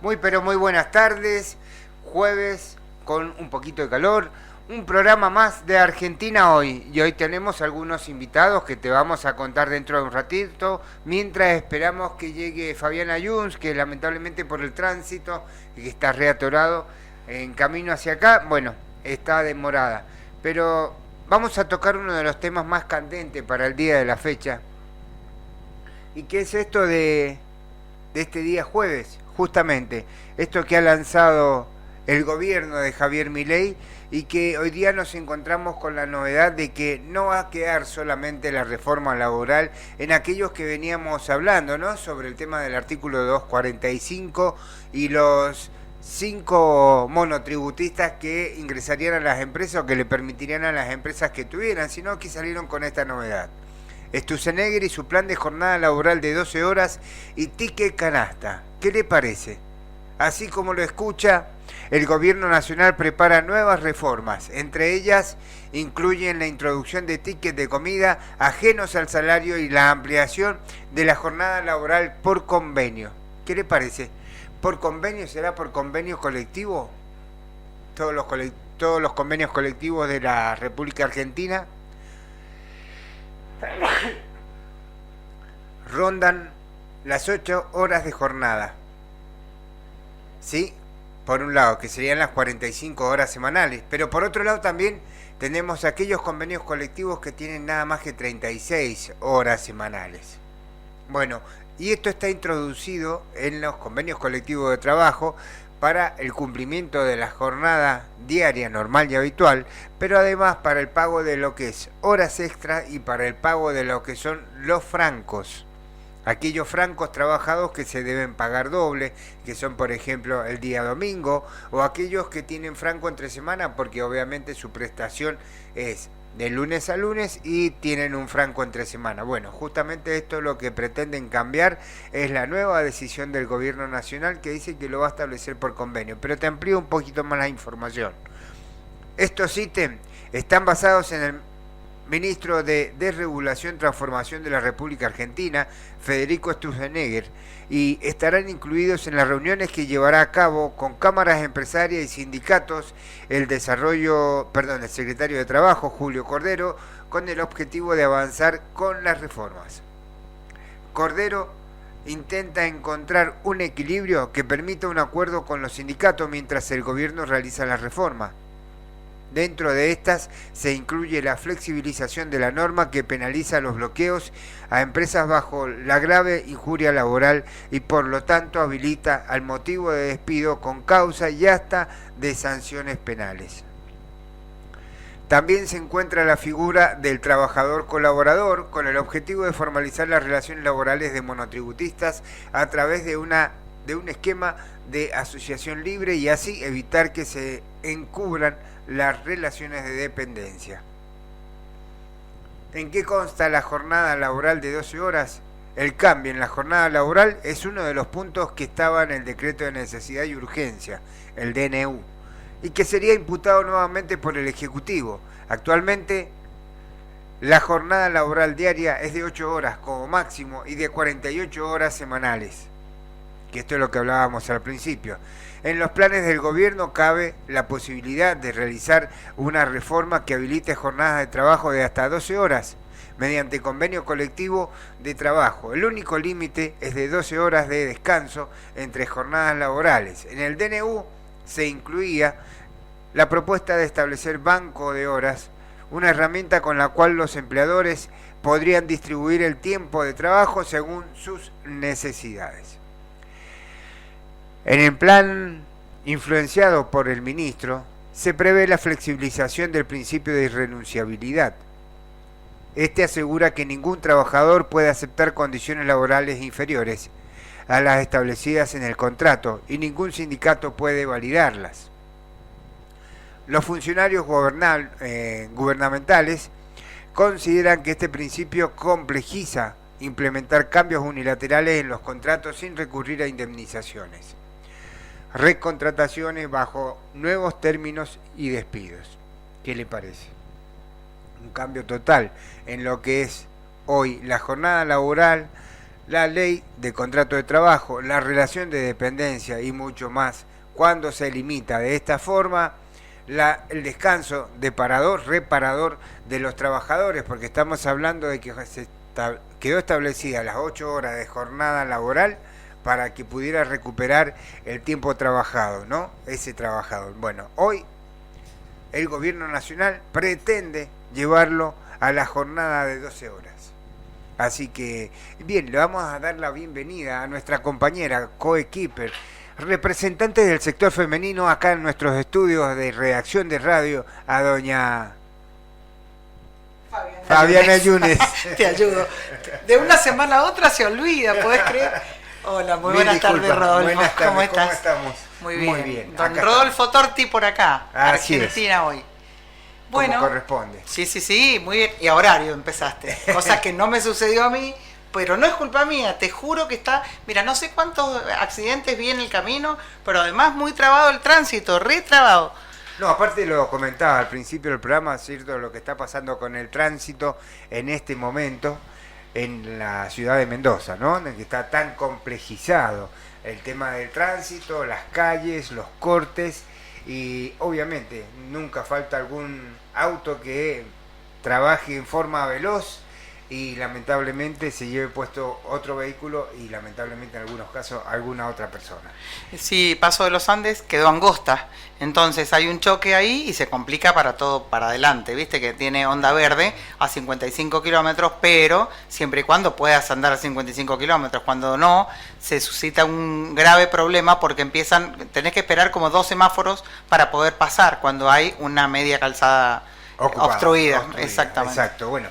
Muy pero muy buenas tardes, jueves con un poquito de calor, un programa más de Argentina hoy y hoy tenemos algunos invitados que te vamos a contar dentro de un ratito, mientras esperamos que llegue Fabián Ayuns, que lamentablemente por el tránsito, que está reatorado en camino hacia acá, bueno, está demorada, pero vamos a tocar uno de los temas más candentes para el día de la fecha, y que es esto de este día jueves, justamente, esto que ha lanzado el gobierno de Javier Milei y que hoy día nos encontramos con la novedad de que no va a quedar solamente la reforma laboral en aquellos que veníamos hablando, ¿no? Sobre el tema del artículo 245 y los 5 monotributistas que ingresarían a las empresas o que le permitirían a las empresas que tuvieran, sino que salieron con esta novedad. Sturzenegger y su plan de jornada laboral de 12 horas y ticket canasta. ¿Qué le parece? Así como lo escucha, el gobierno nacional prepara nuevas reformas. Entre ellas incluyen la introducción de tickets de comida ajenos al salario y la ampliación de la jornada laboral por convenio. ¿Qué le parece? ¿Por convenio será por convenio colectivo? Todos los convenios colectivos de la República Argentina rondan las 8 horas de jornada. ¿Sí? Por un lado, que serían las 45 horas semanales. Pero por otro lado también tenemos aquellos convenios colectivos que tienen nada más que 36 horas semanales. Bueno, y esto está introducido en los convenios colectivos de trabajo para el cumplimiento de la jornada diaria normal y habitual, pero además para el pago de lo que es horas extra y para el pago de lo que son los francos. Aquellos francos trabajados que se deben pagar doble, que son por ejemplo el día domingo, o aquellos que tienen franco entre semana porque obviamente su prestación es de lunes a lunes y tienen un franco entre semana. Bueno, justamente esto lo que pretenden cambiar es la nueva decisión del gobierno nacional que dice que lo va a establecer por convenio. Pero te amplío un poquito más la información. Estos ítems están basados en el ministro de Desregulación y Transformación de la República Argentina, Federico Sturzenegger, y estarán incluidos en las reuniones que llevará a cabo con cámaras empresarias y sindicatos el secretario de Trabajo, Julio Cordero, con el objetivo de avanzar con las reformas. Cordero intenta encontrar un equilibrio que permita un acuerdo con los sindicatos mientras el gobierno realiza la reforma. Dentro de estas se incluye la flexibilización de la norma que penaliza los bloqueos a empresas bajo la grave injuria laboral y por lo tanto habilita al motivo de despido con causa y hasta de sanciones penales. También se encuentra la figura del trabajador colaborador con el objetivo de formalizar las relaciones laborales de monotributistas a través de un esquema de asociación libre y así evitar que se encubran las relaciones de dependencia. ¿En qué consta la jornada laboral de 12 horas? El cambio en la jornada laboral es uno de los puntos que estaba en el decreto de necesidad y urgencia, el DNU, y que sería imputado nuevamente por el Ejecutivo. Actualmente, la jornada laboral diaria es de 8 horas como máximo y de 48 horas semanales, que esto es lo que hablábamos al principio. En los planes del gobierno cabe la posibilidad de realizar una reforma que habilite jornadas de trabajo de hasta 12 horas mediante convenio colectivo de trabajo. El único límite es de 12 horas de descanso entre jornadas laborales. En el DNU se incluía la propuesta de establecer banco de horas, una herramienta con la cual los empleadores podrían distribuir el tiempo de trabajo según sus necesidades. En el plan influenciado por el ministro, se prevé la flexibilización del principio de irrenunciabilidad. Este asegura que ningún trabajador puede aceptar condiciones laborales inferiores a las establecidas en el contrato y ningún sindicato puede validarlas. Los funcionarios gubernamentales consideran que este principio complejiza implementar cambios unilaterales en los contratos sin recurrir a indemnizaciones, recontrataciones bajo nuevos términos y despidos. ¿Qué le parece? Un cambio total en lo que es hoy la jornada laboral, la ley de contrato de trabajo, la relación de dependencia y mucho más, cuando se limita de esta forma el descanso de parador, reparador de los trabajadores, porque estamos hablando de que quedó establecida las 8 horas de jornada laboral para que pudiera recuperar el tiempo trabajado, ¿no? Ese trabajador. Bueno, hoy el gobierno nacional pretende llevarlo a la jornada de 12 horas. Así que, bien, le vamos a dar la bienvenida a nuestra compañera, coequiper, representante del sector femenino acá en nuestros estudios de redacción de radio, a doña Fabiana Yunes. Te ayudo. De una semana a otra se olvida, ¿podés creer? Hola, muy buenas tardes, Rodolfo. Buenas tardes, ¿Cómo estás? ¿Cómo estamos? Muy bien. Muy bien. Don Rodolfo Torti por acá, Así Argentina es. hoy. Bueno, como corresponde. Sí, muy bien. Y a horario empezaste. Cosa que no me sucedió a mí, pero no es culpa mía. Te juro que está... Mira, no sé cuántos accidentes vi en el camino, pero además muy trabado el tránsito, re trabado. No, aparte lo comentaba al principio del programa, ¿cierto? Lo que está pasando con el tránsito en este momento en la ciudad de Mendoza, ¿no? En el que está tan complejizado el tema del tránsito, las calles, los cortes, y obviamente nunca falta algún auto que trabaje en forma veloz y lamentablemente se lleve puesto otro vehículo y lamentablemente en algunos casos alguna otra persona. Sí, Paso de los Andes quedó angosta, entonces hay un choque ahí y se complica para todo para adelante, viste que tiene onda verde a 55 kilómetros, pero siempre y cuando puedas andar a 55 kilómetros, cuando no, se suscita un grave problema porque tenés que esperar como 2 semáforos para poder pasar cuando hay una media calzada obstruida. Exactamente. Exacto, bueno.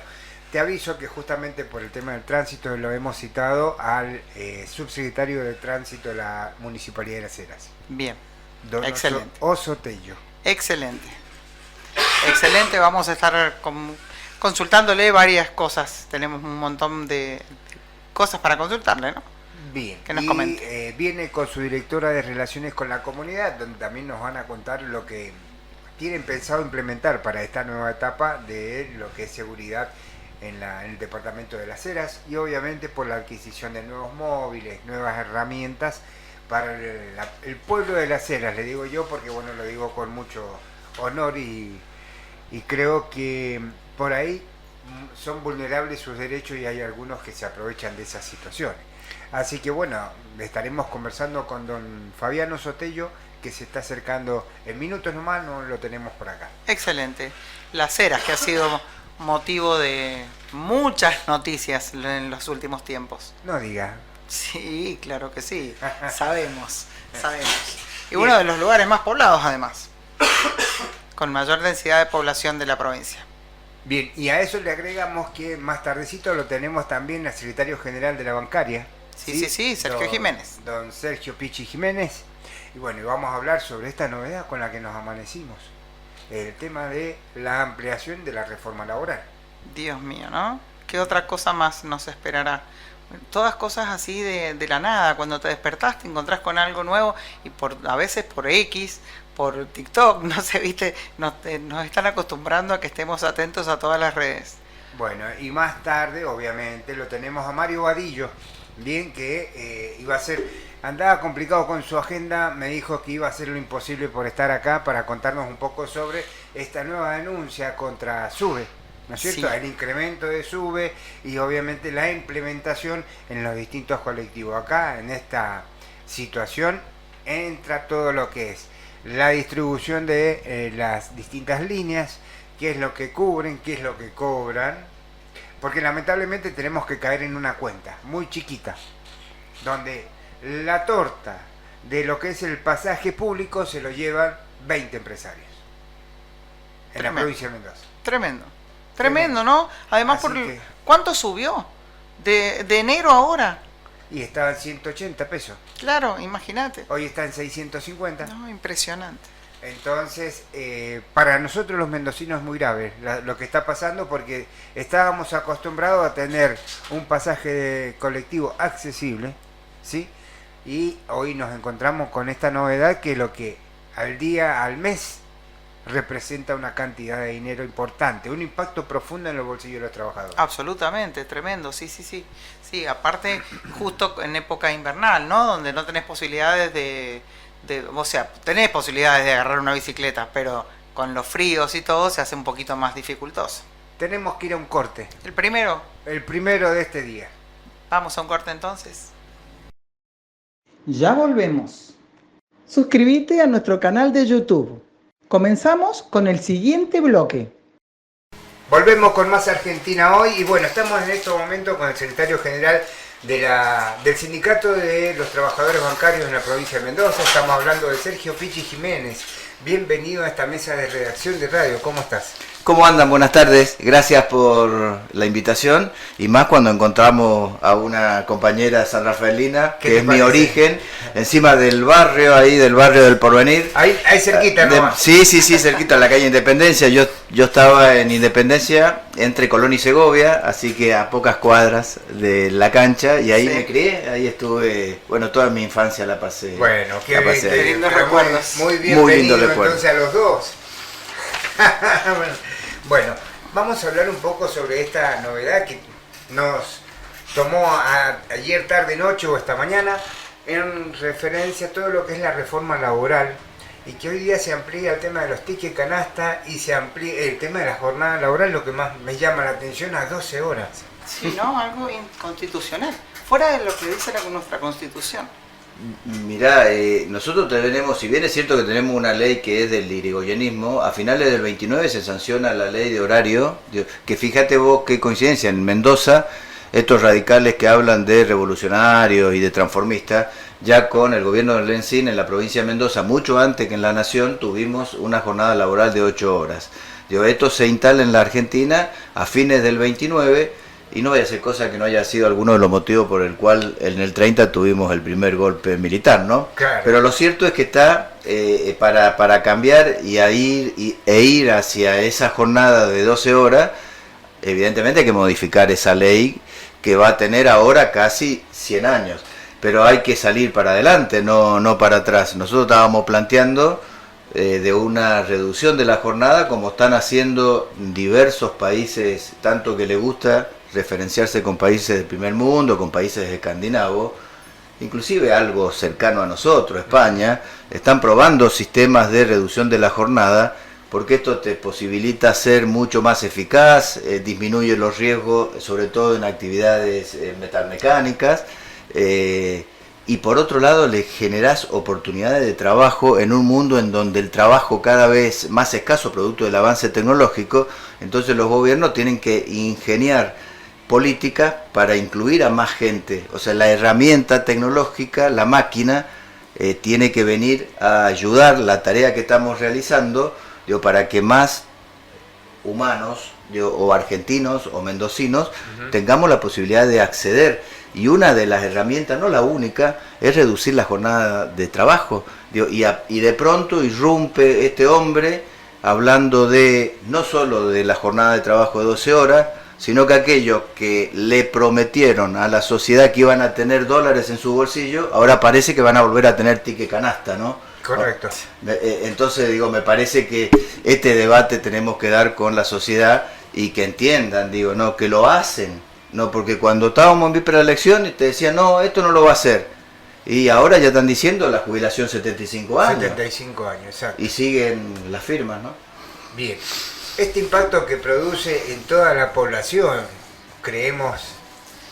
Te aviso que justamente por el tema del tránsito lo hemos citado al subsecretario de Tránsito de la Municipalidad de Las Heras. Bien, Don excelente. Oso Tello. Excelente, vamos a estar consultándole varias cosas. Tenemos un montón de cosas para consultarle, ¿no? Bien, que nos comente. Viene con su directora de Relaciones con la Comunidad, donde también nos van a contar lo que tienen pensado implementar para esta nueva etapa de lo que es seguridad en el departamento de Las Heras, y obviamente por la adquisición de nuevos móviles, nuevas herramientas para el pueblo de Las Heras, le digo yo, porque bueno, lo digo con mucho honor y creo que por ahí son vulnerables sus derechos y hay algunos que se aprovechan de esas situaciones. Así que bueno, estaremos conversando con don Fabiano Sotello, que se está acercando en minutos nomás, no lo tenemos por acá. Excelente. Las Heras, que ha sido motivo de muchas noticias en los últimos tiempos. No diga. Sí, claro que sí. Sabemos. Y uno de los lugares más poblados, además. Con mayor densidad de población de la provincia. Bien, y a eso le agregamos que más tardecito lo tenemos también al secretario general de la bancaria. Sí, Sergio Jiménez. Don Sergio Pichi Jiménez. Y bueno, y vamos a hablar sobre esta novedad con la que nos amanecimos. El tema de la ampliación de la reforma laboral. Dios mío, ¿no? ¿Qué otra cosa más nos esperará? Todas cosas así de la nada. Cuando te despertás te encontrás con algo nuevo y a veces por X, por TikTok, no sé, viste, nos están acostumbrando a que estemos atentos a todas las redes. Bueno, y más tarde, obviamente, lo tenemos a Mario Vadillo, bien, que andaba complicado con su agenda, me dijo que iba a hacer lo imposible por estar acá para contarnos un poco sobre esta nueva denuncia contra SUBE, ¿no es cierto? Sí. El incremento de SUBE y obviamente la implementación en los distintos colectivos. Acá, en esta situación, entra todo lo que es la distribución de las distintas líneas, qué es lo que cubren, qué es lo que cobran, porque lamentablemente tenemos que caer en una cuenta muy chiquita, donde la torta de lo que es el pasaje público se lo llevan 20 empresarios en la provincia de Mendoza. Tremendo, ¿no? Además, ¿cuánto subió de enero a ahora? Y estaba en 180 pesos. Claro, imagínate. Hoy está en 650. No, impresionante. Entonces, para nosotros los mendocinos es muy grave lo que está pasando, porque estábamos acostumbrados a tener un pasaje colectivo accesible, ¿sí? Y hoy nos encontramos con esta novedad que lo que al mes representa una cantidad de dinero importante, un impacto profundo en los bolsillos de los trabajadores. Absolutamente, tremendo, sí, sí, sí. Sí, aparte, justo en época invernal, ¿no? Donde no tenés posibilidades o sea, tenés posibilidades de agarrar una bicicleta, pero con los fríos y todo se hace un poquito más dificultoso. Tenemos que ir a un corte. El primero. El primero de este día. Vamos a un corte entonces. Ya volvemos. Suscríbete a nuestro canal de YouTube. Comenzamos con el siguiente bloque. Volvemos con más Argentina hoy y bueno, estamos en estos momentos con el secretario general del Sindicato de los Trabajadores Bancarios en la provincia de Mendoza. Estamos hablando de Sergio Pichi Jiménez. Bienvenido a esta mesa de redacción de radio. ¿Cómo estás? ¿Cómo andan? Buenas tardes. Gracias por la invitación y más cuando encontramos a una compañera sanrafaelina, que es mi origen, encima del barrio, ahí del barrio del Porvenir. Ahí cerquita, ¿no? Sí, cerquita, en la calle Independencia. Yo estaba en Independencia, entre Colón y Segovia, así que a pocas cuadras de la cancha, y ahí me crié, ahí estuve, bueno, toda mi infancia la pasé. Bueno, qué lindos recuerdos. Muy bien, muy lindo recuerdo. Entonces a los dos. Bueno, vamos a hablar un poco sobre esta novedad que nos tomó ayer tarde, noche o esta mañana, en referencia a todo lo que es la reforma laboral, y que hoy día se amplía el tema de los tickets canasta y se amplía el tema de la jornada laboral, lo que más me llama la atención, a 12 horas. Sí, ¿no? Algo inconstitucional, fuera de lo que dice nuestra Constitución. Mirá, nosotros tenemos, si bien es cierto que tenemos una ley que es del irigoyenismo, a finales del 29 se sanciona la ley de horario, que fíjate vos qué coincidencia, en Mendoza, estos radicales que hablan de revolucionarios y de transformistas, ya con el gobierno del Lencín en la provincia de Mendoza, mucho antes que en la Nación, tuvimos una jornada laboral de 8 horas. Esto se instala en la Argentina a fines del 29, y no vaya a ser cosa que no haya sido alguno de los motivos por el cual en el 30 tuvimos el primer golpe militar, ¿no? Claro. Pero lo cierto es que está para cambiar e ir hacia esa jornada de 12 horas, evidentemente hay que modificar esa ley que va a tener ahora casi 100 años. Pero hay que salir para adelante, no para atrás. Nosotros estábamos planteando de una reducción de la jornada, como están haciendo diversos países, tanto que les gusta referenciarse con países del primer mundo, con países escandinavos, inclusive algo cercano a nosotros, España, están probando sistemas de reducción de la jornada, porque esto te posibilita ser mucho más eficaz, disminuye los riesgos, sobre todo en actividades metalmecánicas, y por otro lado le generás oportunidades de trabajo en un mundo en donde el trabajo cada vez más escaso producto del avance tecnológico. Entonces los gobiernos tienen que ingeniar políticas para incluir a más gente. O sea, la herramienta tecnológica, la máquina, tiene que venir a ayudar la tarea que estamos realizando, para que más humanos, o argentinos o mendocinos, tengamos la posibilidad de acceder. Y una de las herramientas, no la única, es reducir la jornada de trabajo. Y de pronto irrumpe este hombre hablando no solo de la jornada de trabajo de 12 horas, sino que aquellos que le prometieron a la sociedad que iban a tener dólares en su bolsillo, ahora parece que van a volver a tener ticket canasta, ¿no? Correcto. Entonces, me parece que este debate tenemos que dar con la sociedad y que entiendan, no, que lo hacen, no, porque cuando estábamos en víspera de la elección te decían, no, esto no lo va a hacer. Y ahora ya están diciendo la jubilación 75 años. 75 años, exacto. Y siguen las firmas, ¿no? Bien. Este impacto que produce en toda la población, creemos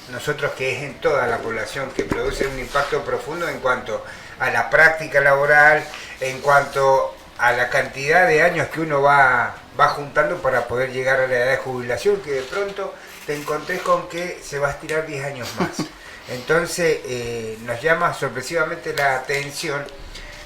nosotros que es en toda la población, que produce un impacto profundo en cuanto a la práctica laboral, en cuanto a la cantidad de años que uno va juntando para poder llegar a la edad de jubilación, que de pronto te encontrés con que se va a estirar 10 años más. Entonces nos llama sorpresivamente la atención.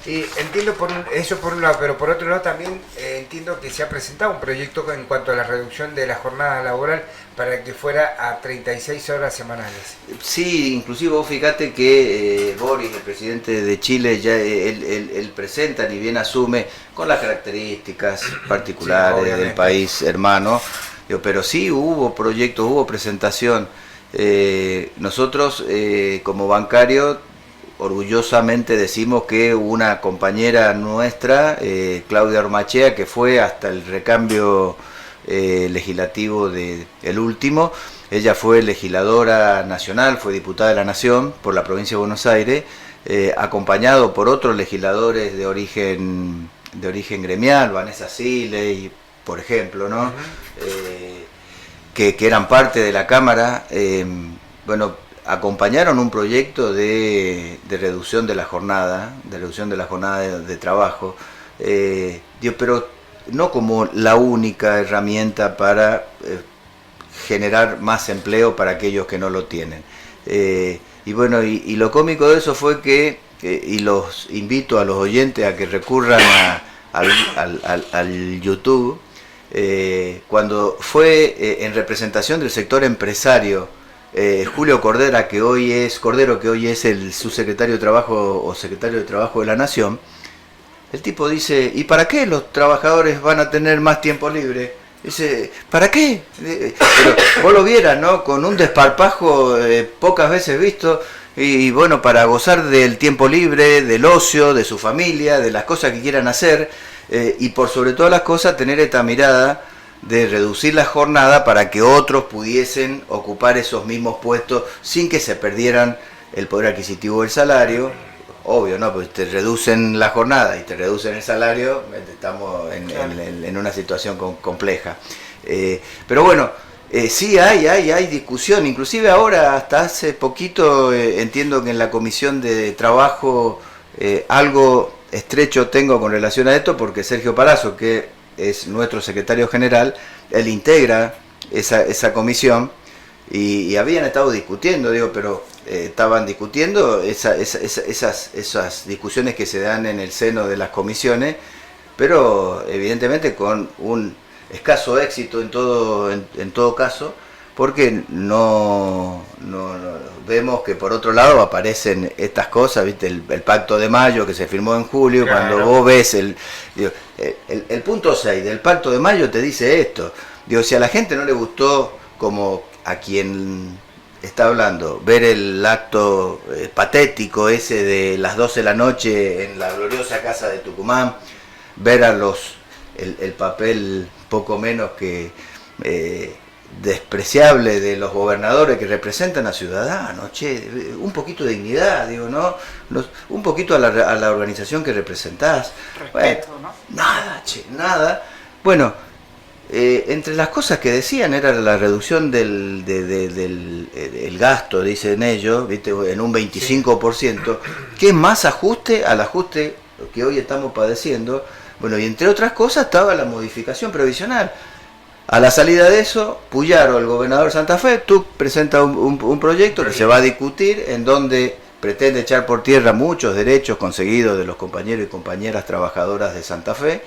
Y entiendo eso por un lado, pero por otro lado también entiendo que se ha presentado un proyecto en cuanto a la reducción de la jornada laboral para que fuera a 36 horas semanales. Sí, inclusive vos fíjate que Boris, el presidente de Chile, ya él presenta, ni bien asume, con las características particulares del país hermano, pero sí hubo proyectos, hubo presentación. Nosotros como bancarios orgullosamente decimos que una compañera nuestra, Claudia Ormachea, que fue hasta el recambio legislativo el último, ella fue legisladora nacional, fue diputada de la Nación por la provincia de Buenos Aires, acompañado por otros legisladores de origen gremial, Vanessa Siley, por ejemplo, ¿no? Que eran parte de la Cámara, bueno, acompañaron un proyecto de reducción de la jornada, de trabajo, pero no como la única herramienta para generar más empleo para aquellos que no lo tienen. Y bueno, y lo cómico de eso fue que, y los invito a los oyentes a que recurran al YouTube, cuando fue en representación del sector empresario, Julio Cordero, que hoy es el subsecretario de Trabajo o secretario de Trabajo de la Nación, el tipo dice, ¿y para qué los trabajadores van a tener más tiempo libre? Dice, ¿para qué? Pero vos lo vieras, ¿no? Con un desparpajo pocas veces visto, y bueno, para gozar del tiempo libre, del ocio, de su familia, de las cosas que quieran hacer, y por sobre todas las cosas tener esta mirada de reducir la jornada para que otros pudiesen ocupar esos mismos puestos sin que se perdieran el poder adquisitivo del salario. Obvio, ¿no? Pues te reducen la jornada y te reducen el salario, estamos en una situación compleja. Pero bueno, sí hay discusión, inclusive ahora, hasta hace poquito, entiendo que en la Comisión de Trabajo algo estrecho tengo con relación a esto, porque Sergio Palazzo, que es nuestro secretario general, él integra esa comisión, y habían estado discutiendo, pero estaban discutiendo esas discusiones que se dan en el seno de las comisiones, pero evidentemente con un escaso éxito en todo caso, porque no vemos que por otro lado aparecen estas cosas, ¿viste? El Pacto de Mayo que se firmó en julio, claro. Cuando vos ves el punto 6 del Pacto de Mayo te dice esto, si a la gente no le gustó, como a quien está hablando, ver el acto patético ese de las 12 de la noche en la gloriosa casa de Tucumán, ver a el papel poco menos que despreciable de los gobernadores que representan a ciudadanos, un poquito de dignidad, ¿no? Un poquito a la organización que representás. Respeto, bueno, nada. Bueno, entre las cosas que decían era la reducción del gasto, dicen ellos, ¿viste? En un 25%, que es más ajuste al ajuste que hoy estamos padeciendo. Bueno, y entre otras cosas estaba la modificación previsional. A la salida de eso, Puyaro, el gobernador de Santa Fe, presenta un proyecto que se va a discutir, en donde pretende echar por tierra muchos derechos conseguidos de los compañeros y compañeras trabajadoras de Santa Fe.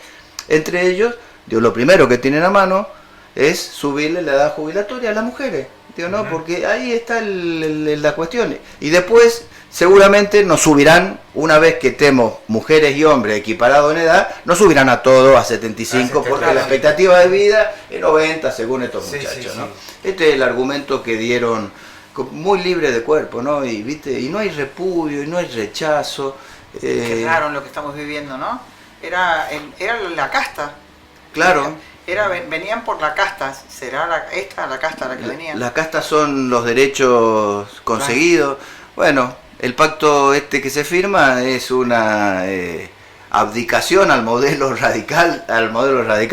Entre ellos, lo primero que tienen a mano es subirle la edad jubilatoria a las mujeres, ¿no? Porque ahí está la cuestión. Y después, seguramente nos subirán, una vez que estemos mujeres y hombres equiparados en edad, nos subirán a todos a 75, porque la expectativa de vida es 90, según estos muchachos, ¿no? Este es el argumento que dieron, muy libre de cuerpo, ¿no? Y no hay repudio, y no hay rechazo. Qué raro lo que estamos viviendo, ¿no? Era la casta. Claro. Venían por la casta. ¿Será la casta la que venían? La casta son los derechos conseguidos. Claro. Bueno, el pacto que se firma es una abdicación al modelo radical,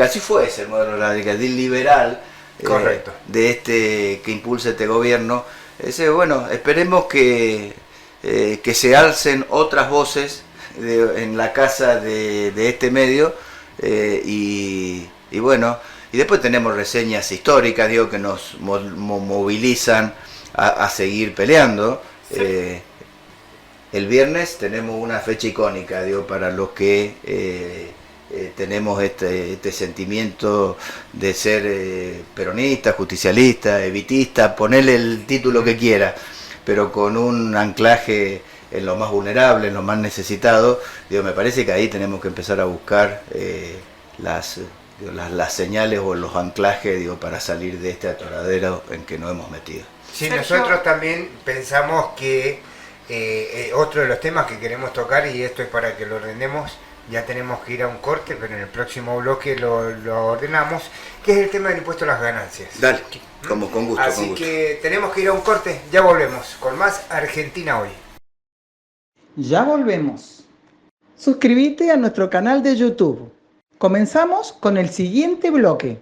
si fuese el modelo radical, liberal, correcto, que impulsa este gobierno. Bueno, esperemos que se alcen otras voces en la casa de este medio, y bueno, y después tenemos reseñas históricas, que nos movilizan a seguir peleando. Sí. El viernes tenemos una fecha icónica, para los que tenemos este sentimiento de ser peronista, justicialista, evitista, ponerle el título que quiera, pero con un anclaje en lo más vulnerable, en lo más necesitado. Me parece que ahí tenemos que empezar a buscar las señales o los anclajes, para salir de este atoradero en que nos hemos metido. Sí, nosotros también pensamos que otro de los temas que queremos tocar, y esto es para que lo ordenemos, ya tenemos que ir a un corte, pero en el próximo bloque lo ordenamos, que es el tema del impuesto a las ganancias. Dale, como con gusto. Así con gusto. que tenemos que ir a un corte, ya volvemos con más Argentina Hoy. Ya volvemos. Suscríbete a nuestro canal de YouTube. Comenzamos con el siguiente bloque.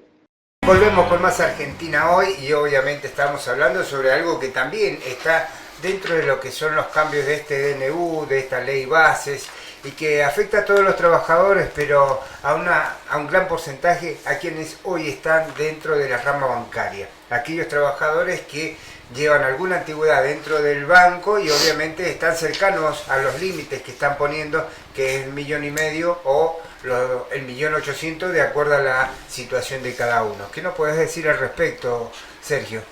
Volvemos con más Argentina Hoy y obviamente estamos hablando sobre algo que también está dentro de lo que son los cambios de este DNU, de esta ley bases, y que afecta a todos los trabajadores, pero a un gran porcentaje a quienes hoy están dentro de la rama bancaria. Aquellos trabajadores que llevan alguna antigüedad dentro del banco y obviamente están cercanos a los límites que están poniendo, que es 1,5 millones o el 1.800.000 de acuerdo a la situación de cada uno. ¿Qué nos puedes decir al respecto, Sergio?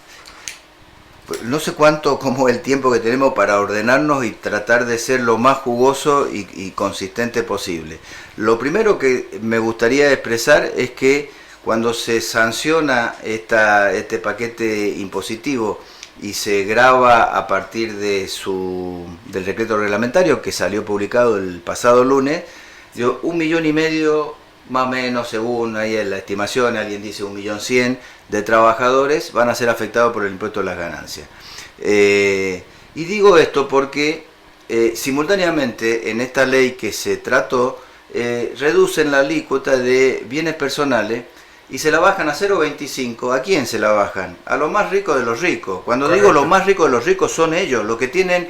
No sé cuánto, como el tiempo que tenemos para ordenarnos y tratar de ser lo más jugoso y consistente posible. Lo primero que me gustaría expresar es que cuando se sanciona este paquete impositivo y se graba a partir del decreto reglamentario que salió publicado el pasado lunes, 1,5 millones más o menos, según ahí en la estimación, alguien dice 1.100.000 de trabajadores van a ser afectados por el impuesto a las ganancias. Y digo esto porque simultáneamente en esta ley que se trató, reducen la alícuota de bienes personales y se la bajan a 0,25. ¿A quién se la bajan? A los más ricos de los ricos. Cuando Correcto. digo los más ricos de los ricos son ellos, los que tienen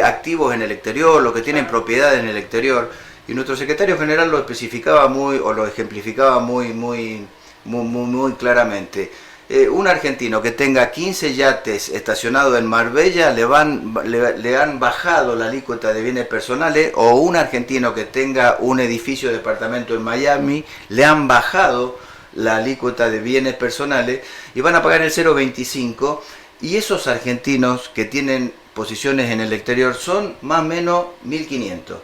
activos en el exterior, los que tienen propiedades en el exterior. Y nuestro secretario general lo especificaba lo ejemplificaba muy claramente. Un argentino que tenga 15 yates estacionados en Marbella le han bajado la alícuota de bienes personales, o un argentino que tenga un edificio de departamento en Miami le han bajado la alícuota de bienes personales y van a pagar el 0,25, y esos argentinos que tienen posiciones en el exterior son más o menos 1.500.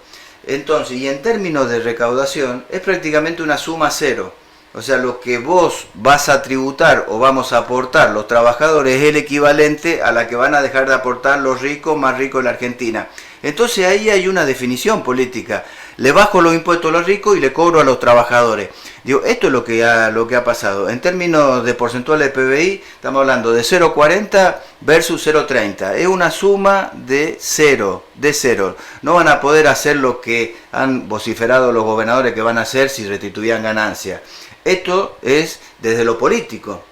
Entonces, y en términos de recaudación, es prácticamente una suma cero. O sea, lo que vos vas a tributar o vamos a aportar los trabajadores es el equivalente a la que van a dejar de aportar los ricos más ricos de la Argentina. Entonces ahí hay una definición política. Le bajo los impuestos a los ricos y le cobro a los trabajadores. Digo, esto es lo que ha pasado. En términos de porcentuales de PBI, estamos hablando de 0,40 versus 0,30. Es una suma de cero. No van a poder hacer lo que han vociferado los gobernadores que van a hacer si restituían ganancias. Esto es desde lo político,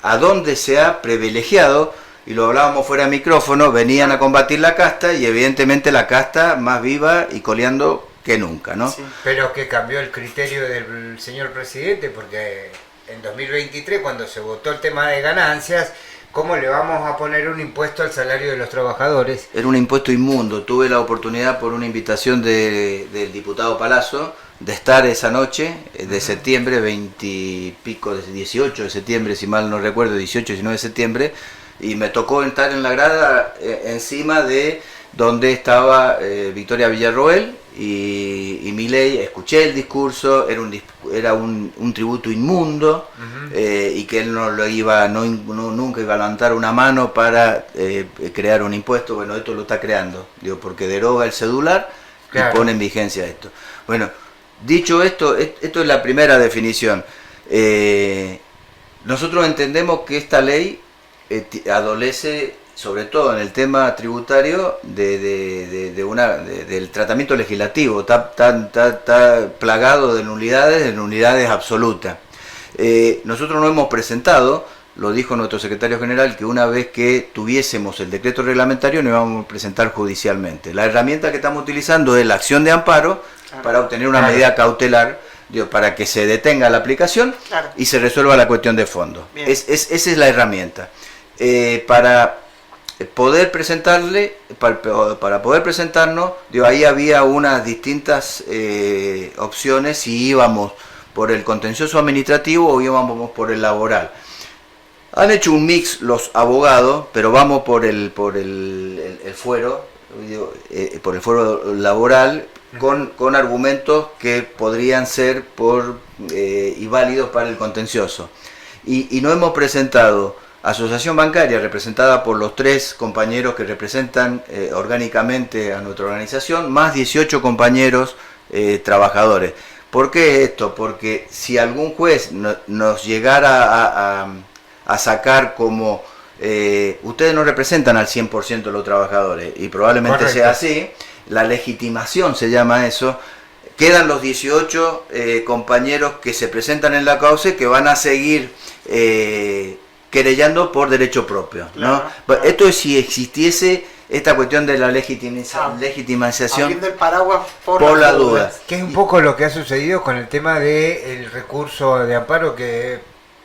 a donde se ha privilegiado, y lo hablábamos fuera de micrófono, venían a combatir la casta, y evidentemente la casta más viva y coleando que nunca, ¿no? Sí, pero que cambió el criterio del señor presidente, porque en 2023, cuando se votó el tema de ganancias, ¿cómo le vamos a poner un impuesto al salario de los trabajadores? Era un impuesto inmundo. Tuve la oportunidad, por una invitación del diputado Palazzo, de estar esa noche de septiembre, 20 y pico, 18 de septiembre, si mal no recuerdo, 18, 19 de septiembre, y me tocó estar en la grada encima de donde estaba Victoria Villarroel y Milei. Escuché el discurso, era un tributo inmundo, y que él nunca iba a levantar una mano para crear un impuesto. Bueno, esto lo está creando, digo, porque deroga el cedular, claro, y pone en vigencia esto. Bueno, dicho esto, esto es la primera definición. Nosotros entendemos que esta ley adolece, sobre todo en el tema tributario, del tratamiento legislativo. Está plagado de nulidades absolutas. Nosotros no hemos presentado, lo dijo nuestro secretario general, que una vez que tuviésemos el decreto reglamentario nos íbamos a presentar judicialmente. La herramienta que estamos utilizando es la acción de amparo, claro, para obtener una, claro, medida cautelar, para que se detenga la aplicación, claro, y se resuelva la cuestión de fondo. Esa es la herramienta. Para poder presentarnos, ahí había unas distintas opciones, si íbamos por el contencioso administrativo o íbamos por el laboral. Han hecho un mix los abogados, pero vamos por el fuero, por el fuero laboral, con argumentos que podrían ser y válidos para el contencioso. Y no hemos presentado asociación bancaria representada por los 3 compañeros que representan orgánicamente a nuestra organización, más 18 compañeros trabajadores. ¿Por qué esto? Porque si algún juez nos llegara a sacar como ustedes no representan al 100% de los trabajadores, y probablemente Correcto. sea así, la legitimación se llama eso, quedan los 18 compañeros que se presentan en la causa que van a seguir querellando por derecho propio, ¿no? Claro. Esto es si existiese esta cuestión de la legitimación Abriendo el paraguas por las la dudas. duda. Que es un poco lo que ha sucedido con el tema del recurso de amparo que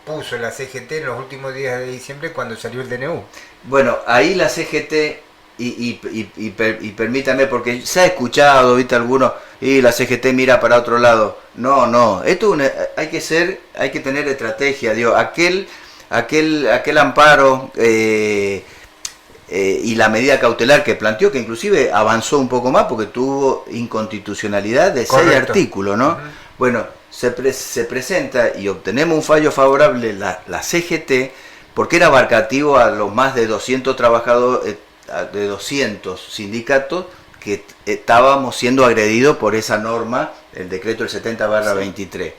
puso la CGT en los últimos días de diciembre cuando salió el DNU. Bueno, ahí la CGT, y permítame, porque se ha escuchado, viste, algunos, y la CGT mira para otro lado. No, esto hay que tener estrategia, digo, aquel amparo y la medida cautelar que planteó, que inclusive avanzó un poco más porque tuvo inconstitucionalidad de 6 Correcto. artículos, ¿no? Bueno, se presenta y obtenemos un fallo favorable la CGT porque era abarcativo a los más de 200 trabajadores, de 200 sindicatos que estábamos siendo agredidos por esa norma, el decreto del 70/23.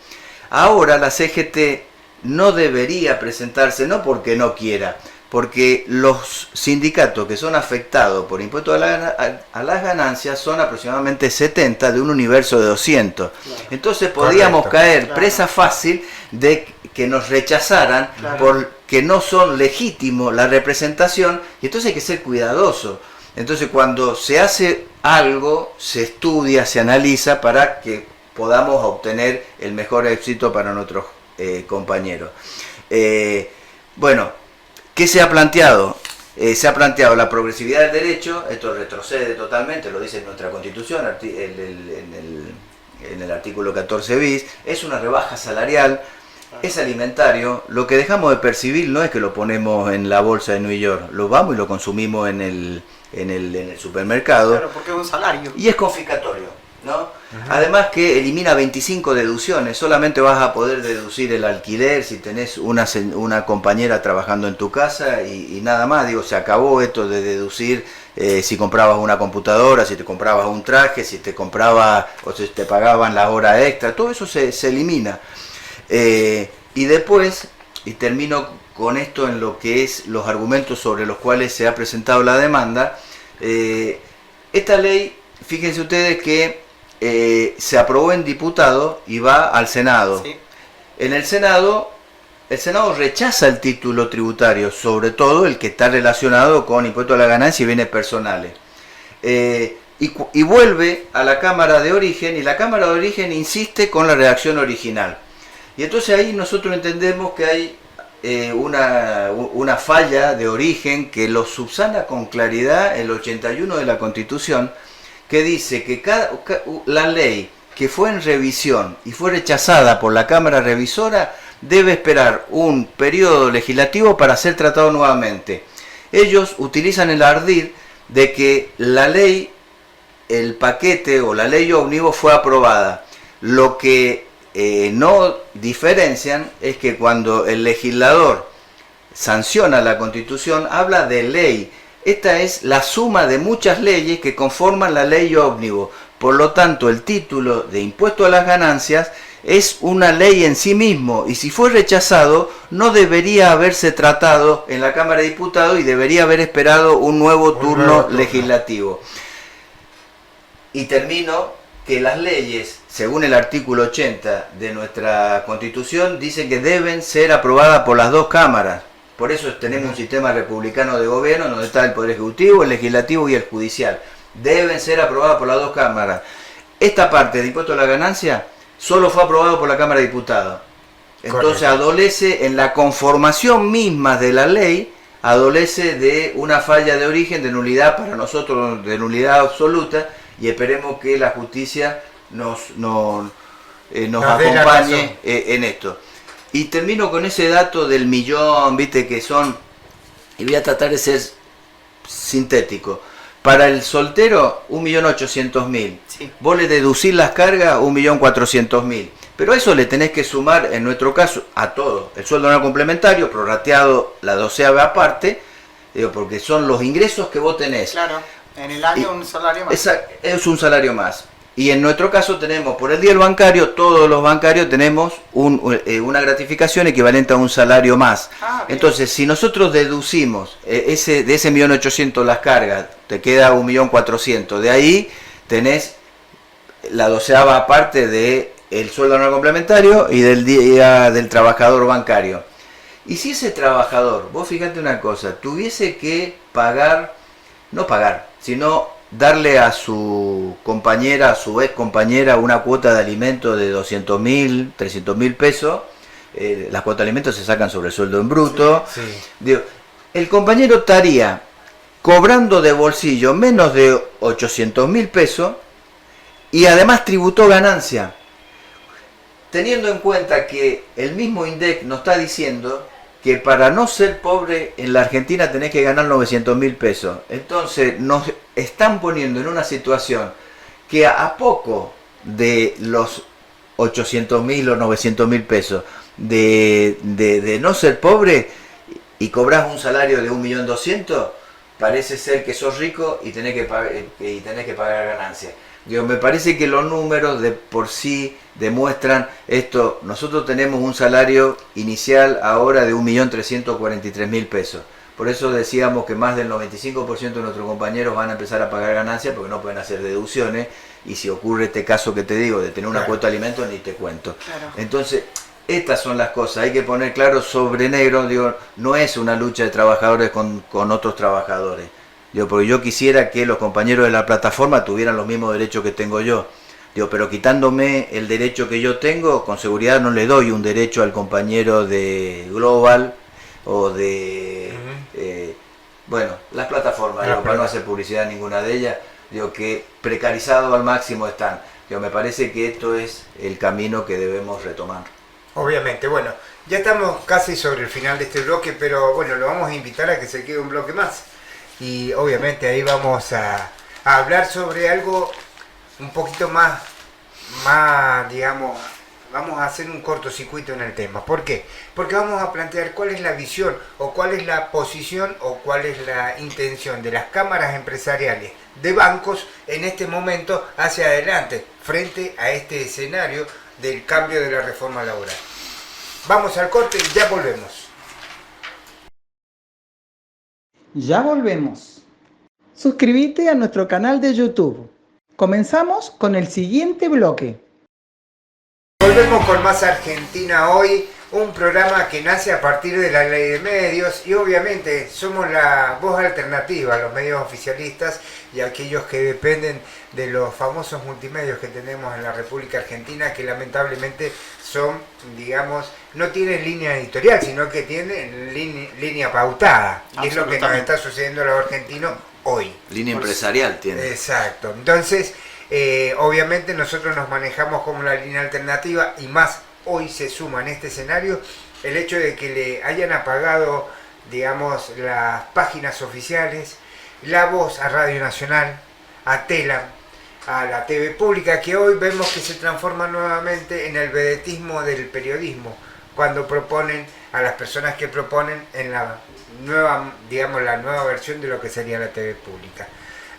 Ahora la CGT no debería presentarse, no porque no quiera, porque los sindicatos que son afectados por impuestos a las ganancias son aproximadamente 70 de un universo de 200. Claro. Entonces podíamos Correcto. caer Claro. presa fácil de que nos rechazaran Claro. porque no son legítimos la representación, y entonces hay que ser cuidadoso. Entonces cuando se hace algo, se estudia, se analiza para que podamos obtener el mejor éxito para nuestros compañeros. Bueno, ¿qué se ha planteado? Se ha planteado la progresividad del derecho, esto retrocede totalmente, lo dice nuestra Constitución, en el artículo 14 bis, es una rebaja salarial, es alimentario, lo que dejamos de percibir no es que lo ponemos en la bolsa de New York, lo vamos y lo consumimos en el supermercado, Claro, porque es un salario. y es confiscatorio, ¿no? Además que elimina 25 deducciones, solamente vas a poder deducir el alquiler si tenés una compañera trabajando en tu casa y nada más. Digo, se acabó esto de deducir si comprabas una computadora, si te comprabas un traje, si te comprabas o si te pagaban la hora extra, todo eso se elimina. Y después, y termino con esto en lo que es los argumentos sobre los cuales se ha presentado la demanda, esta ley, fíjense ustedes que se aprobó en diputado y va al Senado. Sí. En el Senado rechaza el título tributario, sobre todo el que está relacionado con impuesto a la ganancia y bienes personales. Y vuelve a la Cámara de Origen, y la Cámara de Origen insiste con la redacción original. Y entonces ahí nosotros entendemos que hay una falla de origen que lo subsana con claridad el 81 de la Constitución, que dice que la ley que fue en revisión y fue rechazada por la Cámara Revisora debe esperar un periodo legislativo para ser tratado nuevamente. Ellos utilizan el ardid de que la ley, el paquete o la ley ómnibus fue aprobada. Lo que no diferencian es que cuando el legislador sanciona la Constitución habla de ley. Esta es la suma de muchas leyes que conforman la ley ómnibus. Por lo tanto, el título de impuesto a las ganancias es una ley en sí mismo, y si fue rechazado no debería haberse tratado en la Cámara de Diputados y debería haber esperado un nuevo turno legislativo. Y termino que las leyes, según el artículo 80 de nuestra Constitución, dicen que deben ser aprobadas por las dos cámaras. Por eso tenemos un sistema republicano de gobierno donde está el Poder Ejecutivo, el Legislativo y el Judicial. Deben ser aprobadas por las dos cámaras. Esta parte de impuesto a la ganancia solo fue aprobado por la Cámara de Diputados. Entonces Correcto. adolece en la conformación misma de la ley, adolece de una falla de origen, de nulidad para nosotros, de nulidad absoluta, y esperemos que la justicia nos dé la razón. acompañe en esto. Y termino con ese dato del millón, viste, que son, y voy a tratar de ser sintético. Para el soltero, 1.800.000. Sí. Vos le deducís las cargas, 1.400.000. Pero a eso le tenés que sumar, en nuestro caso, a todo. El sueldo no complementario, prorrateado la 12ª parte, digo, porque son los ingresos que vos tenés. Claro, en el año un salario más. Es un salario más. Y en nuestro caso tenemos, por el día del bancario, todos los bancarios tenemos una gratificación equivalente a un salario más. Entonces, si nosotros deducimos de ese 1.800.000 las cargas, te queda 1.400.000. De ahí tenés la 12ª parte del sueldo no complementario y del día del trabajador bancario. Y si ese trabajador, vos fíjate una cosa, tuviese que no pagar, sino darle a su compañera, a su ex compañera, una cuota de alimento de 200.000, 300.000 pesos, las cuotas de alimentos se sacan sobre el sueldo en bruto. Sí. Digo, el compañero estaría cobrando de bolsillo menos de 800.000 pesos y además tributó ganancia. Teniendo en cuenta que el mismo INDEC nos está diciendo que para no ser pobre en la Argentina tenés que ganar 900.000 pesos. Entonces nos están poniendo en una situación que a poco de los 800.000 o 900.000 pesos de no ser pobre y cobras un salario de 1.200.000, parece ser que sos rico y tenés que pagar ganancias. Digo, me parece que los números de por sí demuestran esto. Nosotros tenemos un salario inicial ahora de 1.343.000 pesos. Por eso decíamos que más del 95% de nuestros compañeros van a empezar a pagar ganancias porque no pueden hacer deducciones. Y si ocurre este caso que te digo de tener una cuota de alimentos, ni te cuento. Claro. Entonces, estas son las cosas. Hay que poner claro sobre negro. Digo, no es una lucha de trabajadores con otros trabajadores. Digo, porque yo quisiera que los compañeros de la plataforma tuvieran los mismos derechos que tengo yo. Digo, pero quitándome el derecho que yo tengo, con seguridad no le doy un derecho al compañero de Global o de, las plataformas, digo, para no hacer publicidad ninguna de ellas, digo, que precarizado al máximo están. Digo, me parece que esto es el camino que debemos retomar. Obviamente, bueno, ya estamos casi sobre el final de este bloque, pero bueno, lo vamos a invitar a que se quede un bloque más. Y obviamente ahí vamos a hablar sobre algo un poquito más, digamos, vamos a hacer un cortocircuito en el tema. ¿Por qué? Porque vamos a plantear cuál es la visión o cuál es la posición o cuál es la intención de las cámaras empresariales de bancos en este momento hacia adelante, frente a este escenario del cambio de la reforma laboral. Vamos al corte y ya volvemos. Ya volvemos. Suscríbete a nuestro canal de YouTube. Comenzamos con el siguiente bloque. Volvemos con más Argentina hoy, un programa que nace a partir de la ley de medios y obviamente somos la voz alternativa, los medios oficialistas y aquellos que dependen de los famosos multimedios que tenemos en la República Argentina, que lamentablemente son, digamos, no tienen línea editorial, sino que tienen línea pautada. Y es lo que nos está sucediendo a los argentinos hoy. Línea empresarial tiene. Exacto. Entonces, obviamente nosotros nos manejamos como la línea alternativa y más hoy se suma en este escenario el hecho de que le hayan apagado, digamos, las páginas oficiales, la voz a Radio Nacional, a Telam, a la TV pública, que hoy vemos que se transforma nuevamente en el vedetismo del periodismo, cuando proponen a las personas que proponen en la nueva, digamos, la nueva versión de lo que sería la TV pública.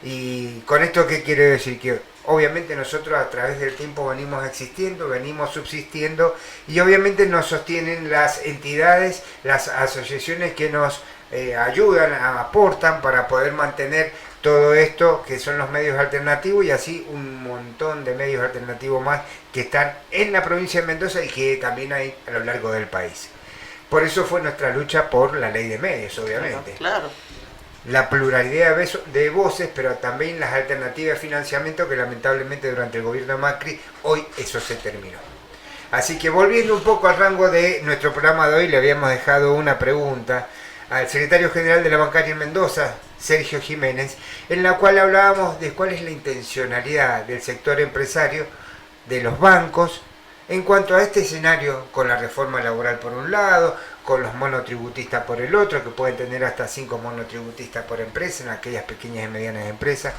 Y con esto, ¿qué quiere decir? Que obviamente nosotros a través del tiempo venimos existiendo, venimos subsistiendo y obviamente nos sostienen las entidades, las asociaciones que nos ayudan, aportan para poder mantener todo esto que son los medios alternativos y así un montón de medios alternativos más que están en la provincia de Mendoza y que también hay a lo largo del país. Por eso fue nuestra lucha por la ley de medios, obviamente. Claro. La pluralidad de voces, pero también las alternativas de financiamiento que lamentablemente durante el gobierno de Macri, hoy eso se terminó. Así que volviendo un poco al rango de nuestro programa de hoy, le habíamos dejado una pregunta al secretario general de la Bancaria en Mendoza, Sergio Jiménez, en la cual hablábamos de cuál es la intencionalidad del sector empresario, de los bancos, en cuanto a este escenario con la reforma laboral por un lado, con los monotributistas por el otro, que pueden tener hasta 5 monotributistas por empresa en aquellas pequeñas y medianas empresas,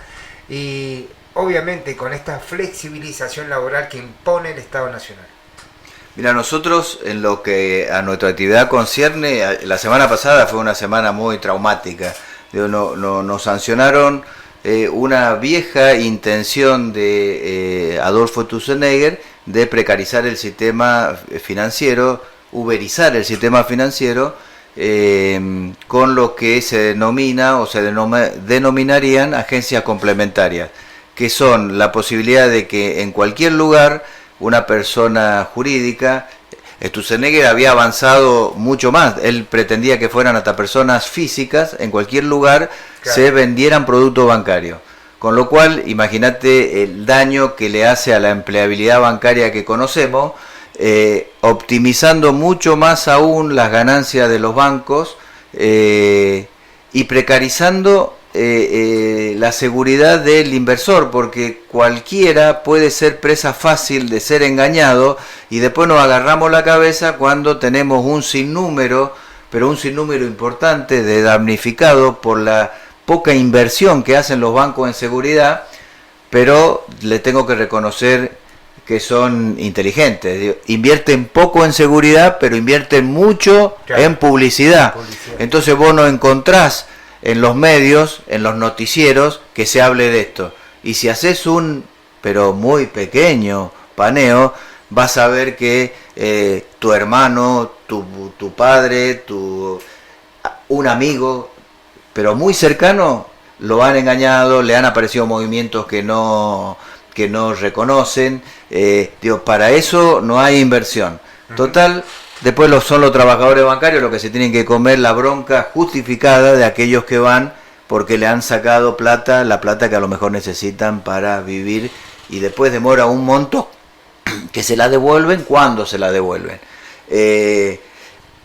y obviamente con esta flexibilización laboral que impone el Estado Nacional. Mira, nosotros en lo que a nuestra actividad concierne, la semana pasada fue una semana muy traumática. Digo, nos sancionaron una vieja intención de Adolfo Sturzenegger de precarizar el sistema financiero, uberizar el sistema financiero, con lo que se denomina o se denominarían agencias complementarias, que son la posibilidad de que en cualquier lugar una persona jurídica, Sturzenegger había avanzado mucho más, él pretendía que fueran hasta personas físicas, en cualquier lugar se vendieran productos bancarios. Con lo cual, imagínate el daño que le hace a la empleabilidad bancaria que conocemos, optimizando mucho más aún las ganancias de los bancos y precarizando la seguridad del inversor, porque cualquiera puede ser presa fácil de ser engañado y después nos agarramos la cabeza cuando tenemos un sinnúmero, pero un sinnúmero importante de damnificados por la poca inversión que hacen los bancos en seguridad, pero le tengo que reconocer que son inteligentes. Invierten poco en seguridad, pero invierten mucho en publicidad. Entonces vos no encontrás en los medios, en los noticieros, que se hable de esto. Y si haces un, pero muy pequeño, paneo, vas a ver que tu hermano, tu padre, un amigo, pero muy cercano, lo han engañado, le han aparecido movimientos que no reconocen. Para eso no hay inversión. Total, después son los trabajadores bancarios los que se tienen que comer la bronca justificada de aquellos que van porque le han sacado plata, la plata que a lo mejor necesitan para vivir, y después demora un monto que se la devuelven cuando se la devuelven.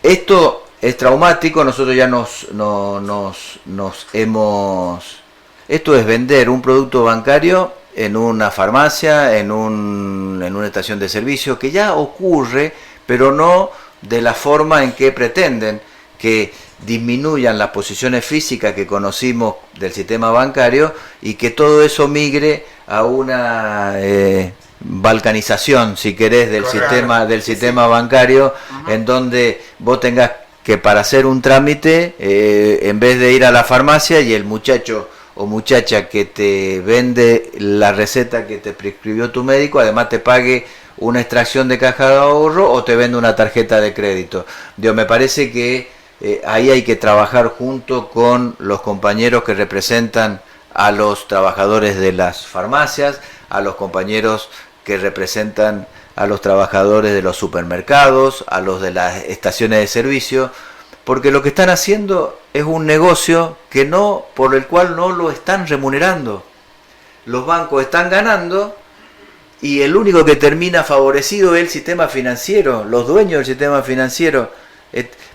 Esto es traumático, nosotros ya nos hemos... Esto es vender un producto bancario en una farmacia, en una estación de servicio, que ya ocurre, pero no de la forma en que pretenden, que disminuyan las posiciones físicas que conocimos del sistema bancario y que todo eso migre a una balcanización, si querés, del sistema bancario, en donde vos tengas que, para hacer un trámite, en vez de ir a la farmacia y el muchacho o muchacha que te vende la receta que te prescribió tu médico, además te pague una extracción de caja de ahorro o te vende una tarjeta de crédito. Me parece que ahí hay que trabajar junto con los compañeros que representan a los trabajadores de las farmacias, a los compañeros que representan a los trabajadores de los supermercados, a los de las estaciones de servicio, porque lo que están haciendo es un negocio por el cual no lo están remunerando. Los bancos están ganando y el único que termina favorecido es el sistema financiero, los dueños del sistema financiero,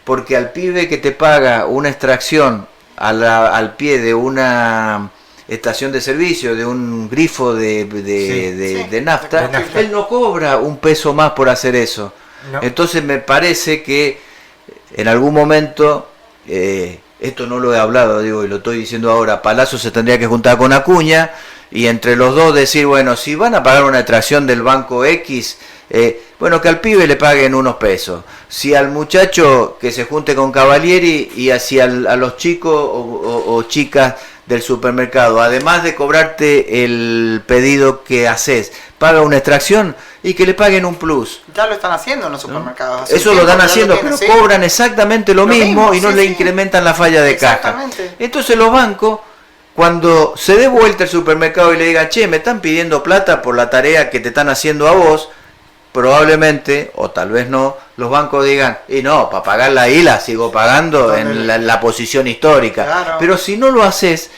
porque al pibe que te paga una extracción al pie de una estación de servicio, de un grifo de nafta, él no cobra un peso más por hacer eso. No. Entonces me parece que en algún momento, esto no lo he hablado, y lo estoy diciendo ahora, Palazzo se tendría que juntar con Acuña y entre los dos decir, bueno, si van a pagar una extracción del banco X, que al pibe le paguen unos pesos. Si al muchacho que se junte con Cavalieri y así a los chicos o chicas del supermercado, además de cobrarte el pedido que haces, paga una extracción y que le paguen un plus. Ya lo están haciendo en los supermercados. Eso lo están haciendo, pero cobran exactamente lo mismo y no le incrementan la falla de caja. Entonces los bancos, cuando se dé vuelta el supermercado y le diga, che, me están pidiendo plata por la tarea que te están haciendo a vos, probablemente, o tal vez no, los bancos digan, y no, para pagarla ahí la sigo pagando en la posición histórica. Claro. Pero si no lo haces,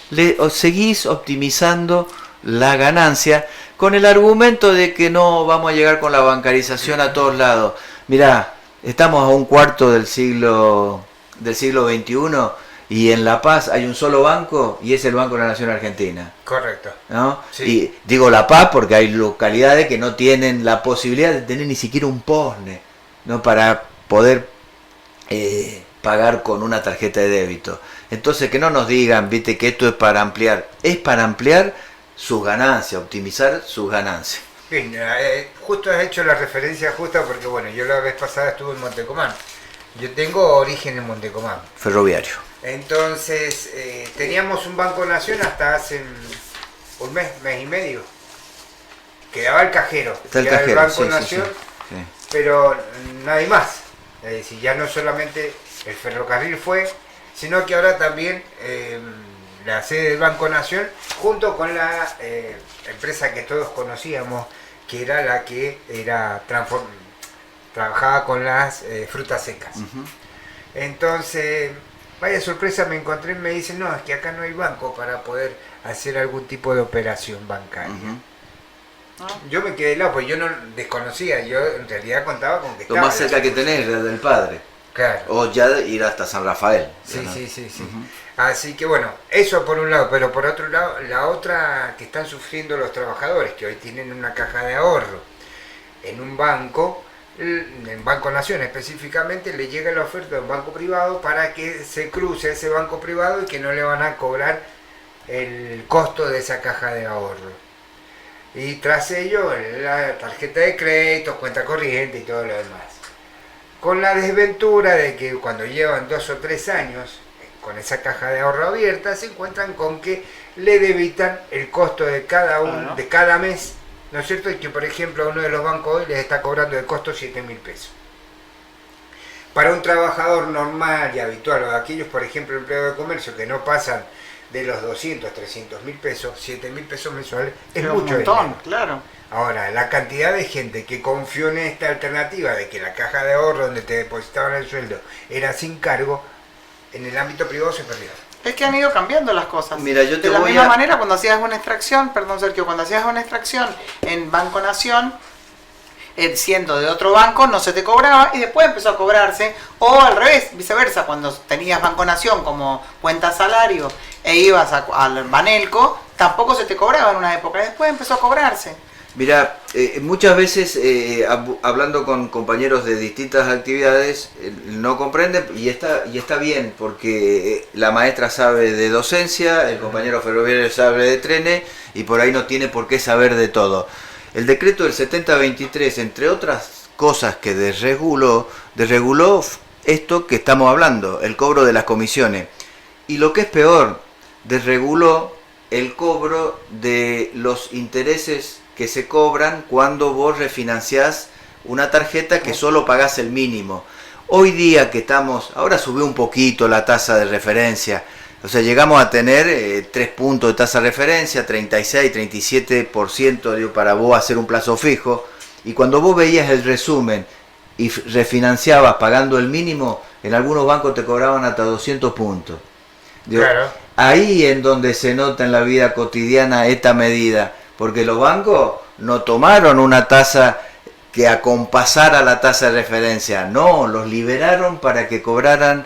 seguís optimizando la ganancia con el argumento de que no vamos a llegar con la bancarización a todos lados. Mirá, estamos a un cuarto del siglo XXI y en La Paz hay un solo banco y es el Banco de la Nación Argentina. Correcto. ¿No? Sí. Y digo La Paz porque hay localidades que no tienen la posibilidad de tener ni siquiera un POSNE, ¿no? Para poder pagar con una tarjeta de débito. Entonces que no nos digan, viste, que esto es para ampliar sus ganancias, optimizar sus ganancias. Bien, justo has hecho la referencia justa porque bueno, yo la vez pasada estuve en Montecomán. Yo tengo origen en Montecomán. Ferroviario. Entonces, teníamos un Banco Nación hasta hace un mes y medio. Quedaba el cajero. Está el quedaba cajero, Banco sí, Nación, sí. pero nadie más. Es decir, ya no solamente el ferrocarril fue, sino que ahora también la sede del Banco Nación, junto con la empresa que todos conocíamos, que era la que trabajaba con las frutas secas. Ujú. Entonces, vaya sorpresa me encontré y me dicen, no, es que acá no hay banco para poder hacer algún tipo de operación bancaria. Ujú. Yo me quedé helado, pues yo no desconocía, yo en realidad contaba con que Lo estaba más la cerca que tenés es la del padre. Claro. O ya ir hasta San Rafael. Sí, ¿no? sí, sí, sí. Ujú. Así que bueno, eso por un lado, pero por otro lado, la otra que están sufriendo los trabajadores, que hoy tienen una caja de ahorro en un banco, en Banco Nación específicamente, le llega la oferta de un banco privado para que se cruce a ese banco privado y que no le van a cobrar el costo de esa caja de ahorro. Y tras ello, la tarjeta de crédito, cuenta corriente y todo lo demás. Con la desventura de que cuando llevan 2 o 3 años con esa caja de ahorro abierta, se encuentran con que le debitan el costo de de cada mes, ¿no es cierto? Y que por ejemplo a uno de los bancos hoy les está cobrando de costo 7.000 pesos. Para un trabajador normal y habitual, o de aquellos, por ejemplo, empleados de comercio que no pasan de los 200, 300.000 pesos, 7.000 pesos mensuales, es Pero mucho un montón, dinero. claro. Ahora, la cantidad de gente que confió en esta alternativa de que la caja de ahorro donde te depositaban el sueldo era sin cargo, en el ámbito privado se perdió. Es que han ido cambiando las cosas. Mira, yo te de la voy misma a- manera, cuando hacías una extracción, perdón Sergio, cuando hacías una extracción en Banco Nación, siendo de otro banco, no se te cobraba y después empezó a cobrarse, o al revés, viceversa, cuando tenías Banco Nación como cuenta salario e ibas al Banelco, tampoco se te cobraba en una época, después empezó a cobrarse. Mira, muchas veces hablando con compañeros de distintas actividades no comprenden y está bien porque la maestra sabe de docencia, el compañero ferroviario sabe de trenes y por ahí no tiene por qué saber de todo. El decreto del 7023, entre otras cosas que desreguló esto que estamos hablando, el cobro de las comisiones. Y lo que es peor, desreguló el cobro de los intereses que se cobran cuando vos refinanciás una tarjeta que solo pagás el mínimo. Hoy día que estamos, ahora subió un poquito la tasa de referencia, o sea, llegamos a tener 3 puntos de tasa de referencia, 36, 37% digo, para vos hacer un plazo fijo, y cuando vos veías el resumen y refinanciabas pagando el mínimo, en algunos bancos te cobraban hasta 200 puntos. Digo, Claro. ahí en donde se nota en la vida cotidiana esta medida, porque los bancos no tomaron una tasa que acompasara la tasa de referencia, no, los liberaron para que cobraran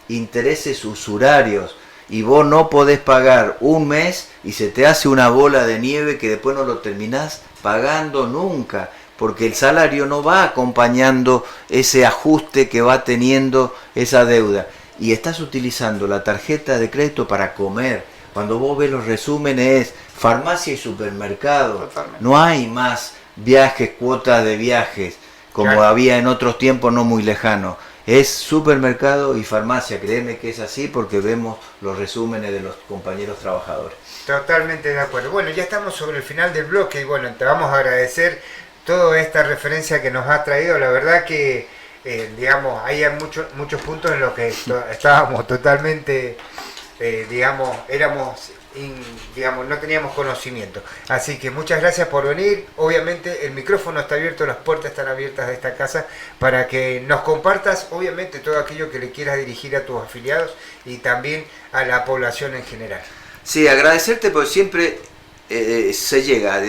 intereses usurarios y vos no podés pagar un mes y se te hace una bola de nieve que después no lo terminás pagando nunca, porque el salario no va acompañando ese ajuste que va teniendo esa deuda. Y estás utilizando la tarjeta de crédito para comer. Cuando vos ves los resúmenes es farmacia y supermercado. Totalmente. No hay más viajes, cuotas de viajes, como Claro. había en otros tiempos no muy lejanos. Es supermercado y farmacia, créeme que es así porque vemos los resúmenes de los compañeros trabajadores. Totalmente de acuerdo. Bueno, ya estamos sobre el final del bloque y bueno, te vamos a agradecer toda esta referencia que nos has traído. La verdad que, digamos, hay muchos puntos en los que estábamos totalmente, digamos, no teníamos conocimiento. Así que muchas gracias por venir. Obviamente el micrófono está abierto, las puertas están abiertas de esta casa para que nos compartas, obviamente, todo aquello que le quieras dirigir a tus afiliados y también a la población en general. Sí, agradecerte porque siempre se llega.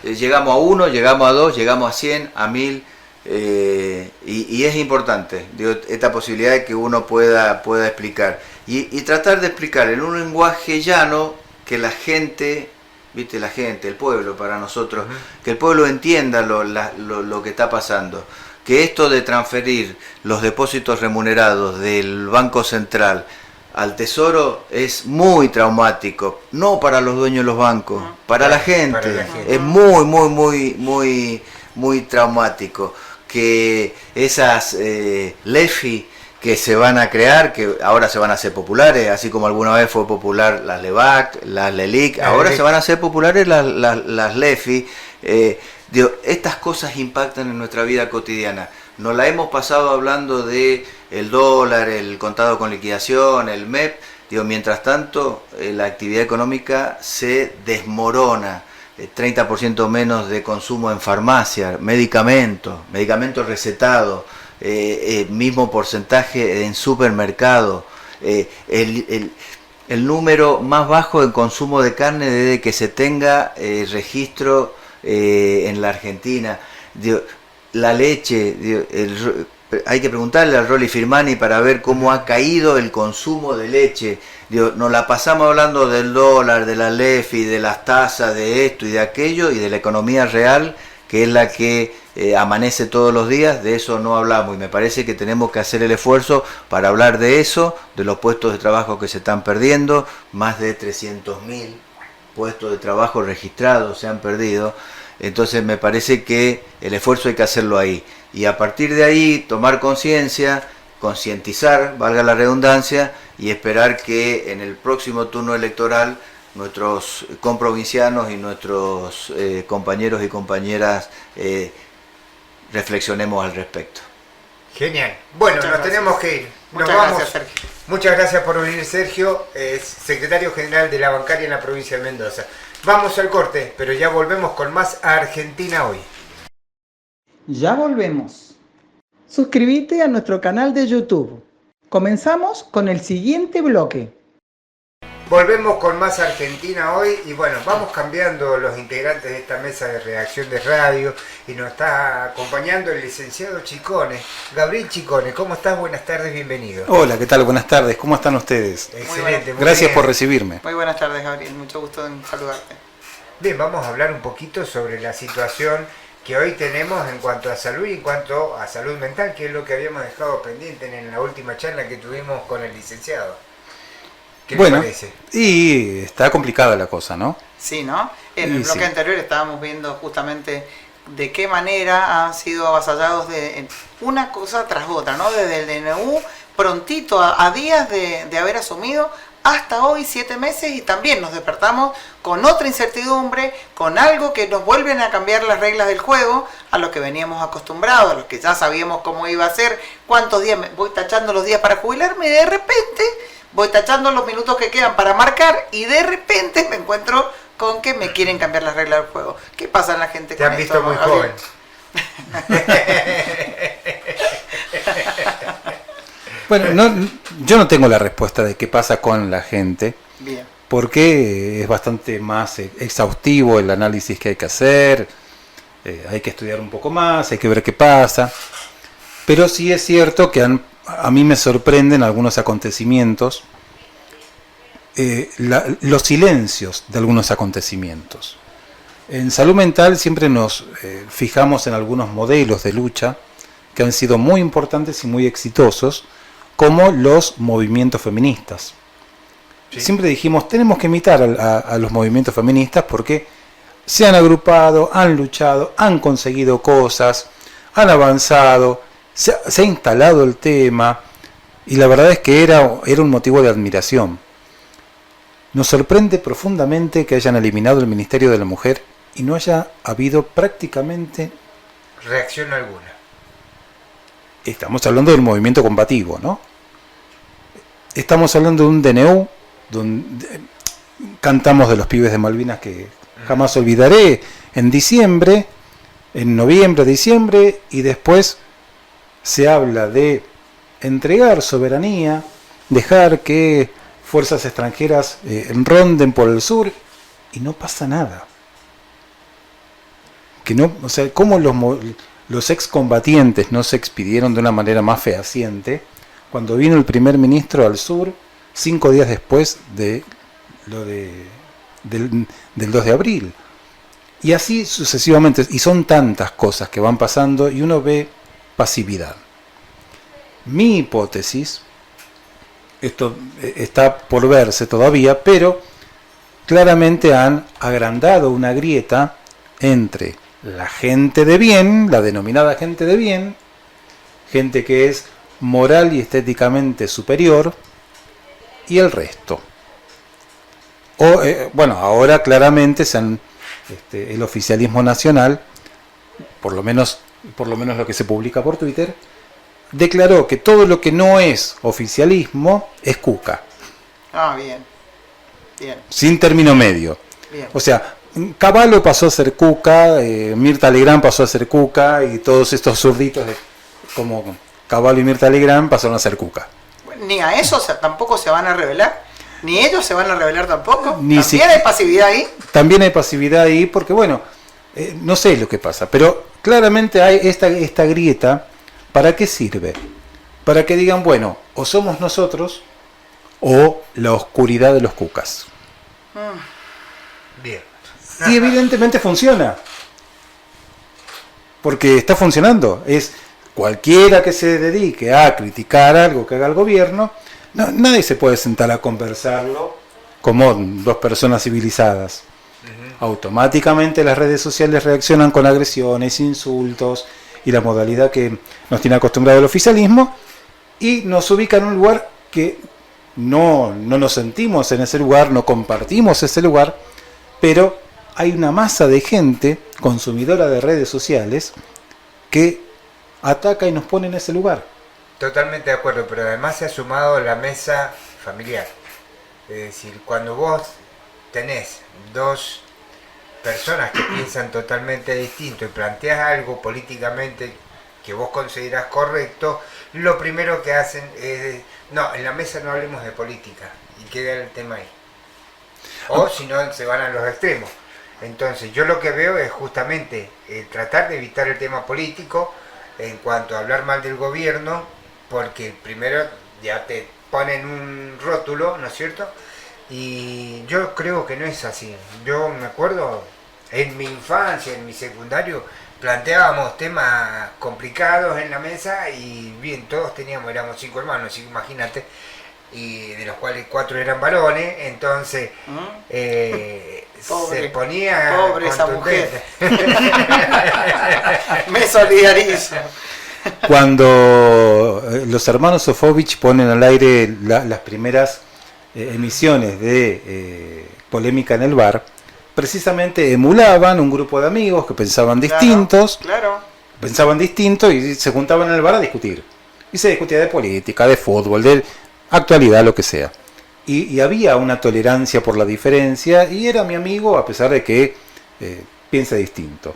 Llegamos a 1, llegamos a 2, llegamos a 100, a 1000 y es importante esta posibilidad de que uno pueda explicar. Y tratar de explicar en un lenguaje llano que la gente, viste, la gente, el pueblo para nosotros, que el pueblo entienda lo que está pasando. Que esto de transferir los depósitos remunerados del Banco Central al Tesoro es muy traumático, no para los dueños de los bancos, para la gente. Es muy traumático que esas LEFI que se van a crear, que ahora se van a hacer populares, así como alguna vez fue popular las LEVAC, las LELIC, ahora se van a hacer populares las LEFI. Estas cosas impactan en nuestra vida cotidiana. Nos la hemos pasado hablando de el dólar, el contado con liquidación, el MEP. Mientras tanto, la actividad económica se desmorona. 30% menos de consumo en farmacia, medicamentos recetados, mismo porcentaje en supermercado. El número más bajo en consumo de carne desde que se tenga registro en la Argentina. La leche, hay que preguntarle al Rolly Firmani para ver cómo ha caído el consumo de leche. Nos la pasamos hablando del dólar, de la LEFI, de las tasas, de esto y de aquello, y de la economía real, que es la que amanece todos los días. De eso no hablamos, y me parece que tenemos que hacer el esfuerzo para hablar de eso, de los puestos de trabajo que se están perdiendo. Más de 300.000 puestos de trabajo registrados se han perdido. Entonces me parece que el esfuerzo hay que hacerlo ahí, y a partir de ahí tomar conciencia, concientizar, valga la redundancia, y esperar que en el próximo turno electoral nuestros comprovincianos y nuestros compañeros y compañeras reflexionemos al respecto. Genial. Bueno, nos tenemos que ir. Nos vamos. Gracias, Sergio. Muchas gracias por venir, Sergio, es secretario general de la bancaria en la provincia de Mendoza. Vamos al corte, pero ya volvemos con más Argentina Hoy. Ya volvemos. Suscríbete a nuestro canal de YouTube. Comenzamos con el siguiente bloque. Volvemos con más Argentina Hoy y bueno, vamos cambiando los integrantes de esta mesa de redacción de radio y nos está acompañando el licenciado Chicone, Gabriel Chicone. ¿Cómo estás? Buenas tardes, bienvenido. Hola, ¿qué tal? Buenas tardes, ¿cómo están ustedes? Excelente, muy Gracias bien. por recibirme. Muy buenas tardes, Gabriel. Mucho gusto en saludarte. Bien, vamos a hablar un poquito sobre la situación que hoy tenemos en cuanto a salud y en cuanto a salud mental, que es lo que habíamos dejado pendiente en la última charla que tuvimos con el licenciado. ¿Qué Bueno, le parece? y está complicada la cosa, ¿no? Sí, ¿no? En el Y bloque sí. anterior estábamos viendo justamente de qué manera han sido avasallados de una cosa tras otra, ¿no? Desde el DNU, prontito a días de haber asumido, hasta hoy 7 meses, y también nos despertamos con otra incertidumbre, con algo que nos vuelven a cambiar las reglas del juego, a lo que veníamos acostumbrados, a lo que ya sabíamos cómo iba a ser, cuántos días, voy tachando los días para jubilarme, y de repente voy tachando los minutos que quedan para marcar, y de repente me encuentro con que me quieren cambiar las reglas del juego. ¿Qué pasa en la gente Te con han esto, visto muy Gabriel? joven. Bueno, yo no tengo la respuesta de qué pasa con la gente, Bien. porque es bastante más exhaustivo el análisis que hay que hacer, hay que estudiar un poco más, hay que ver qué pasa, pero sí es cierto que a mí me sorprenden algunos acontecimientos, los silencios de algunos acontecimientos. En salud mental siempre nos fijamos en algunos modelos de lucha que han sido muy importantes y muy exitosos, como los movimientos feministas. Sí. Siempre dijimos, tenemos que imitar a los movimientos feministas porque se han agrupado, han luchado, han conseguido cosas, han avanzado, se ha instalado el tema, y la verdad es que era un motivo de admiración. Nos sorprende profundamente que hayan eliminado el Ministerio de la Mujer y no haya habido prácticamente... Reacción alguna. Estamos hablando del movimiento combativo, ¿no? Estamos hablando de un DNU, donde cantamos de los pibes de Malvinas que jamás olvidaré, en diciembre, en noviembre, diciembre, y después se habla de entregar soberanía, dejar que fuerzas extranjeras ronden por el sur, y no pasa nada. Que no, o sea, ¿cómo los excombatientes no se expidieron de una manera más fehaciente cuando vino el primer ministro al sur 5 días después de del 2 de abril? Y así sucesivamente, y son tantas cosas que van pasando y uno ve pasividad. Mi hipótesis esto está por verse todavía, pero claramente han agrandado una grieta entre la gente de bien, la denominada gente de bien, gente que es moral y estéticamente superior, y el resto. Bueno, ahora claramente el oficialismo nacional, por lo menos lo que se publica por Twitter, declaró que todo lo que no es oficialismo es cuca. Ah, bien. Bien. Sin término medio. Bien. O sea, Cavallo pasó a ser cuca, Mirta Legrand pasó a ser cuca, y todos estos zurditos como Cavallo y Mirta Legrand pasaron a ser cuca. Ni a eso tampoco se van a revelar. Ni ellos se van a revelar tampoco. Ni ¿También hay pasividad ahí? También hay pasividad ahí, porque bueno, no sé lo que pasa, pero claramente hay esta grieta. ¿Para qué sirve? Para que digan, bueno, o somos nosotros o la oscuridad de los cucas. Bien. Y evidentemente funciona. Porque está funcionando. Es cualquiera que se dedique a criticar algo que haga el gobierno, nadie se puede sentar a conversarlo como dos personas civilizadas. Automáticamente las redes sociales reaccionan con agresiones, insultos y la modalidad que nos tiene acostumbrado el oficialismo, y nos ubica en un lugar que no nos sentimos en ese lugar, no compartimos ese lugar, pero hay una masa de gente consumidora de redes sociales que ataca y nos pone en ese lugar. Totalmente de acuerdo, pero además se ha sumado la mesa familiar. Es decir, cuando vos tenés dos personas que piensan totalmente distinto y planteas algo políticamente que vos considerás correcto, lo primero que hacen es, no, en la mesa no hablemos de política, y queda el tema ahí. O si no, se van a los extremos. Entonces yo lo que veo es justamente tratar de evitar el tema político en cuanto a hablar mal del gobierno, porque primero ya te ponen un rótulo, ¿no es cierto? Y yo creo que no es así. Yo me acuerdo, en mi infancia, en mi secundario, planteábamos temas complicados en la mesa y bien, todos éramos 5 hermanos, imagínate, y de los cuales 4 eran varones, entonces se ponía pobre esa mujer. contundente. Me solidarizo. Cuando los hermanos Sofovich ponen al aire las primeras emisiones de Polémica en el Bar, precisamente emulaban un grupo de amigos que pensaban distintos, pensaban distinto y se juntaban en el bar a discutir. Y se discutía de política, de fútbol, de actualidad, lo que sea. Y había una tolerancia por la diferencia, y era mi amigo a pesar de que piensa distinto.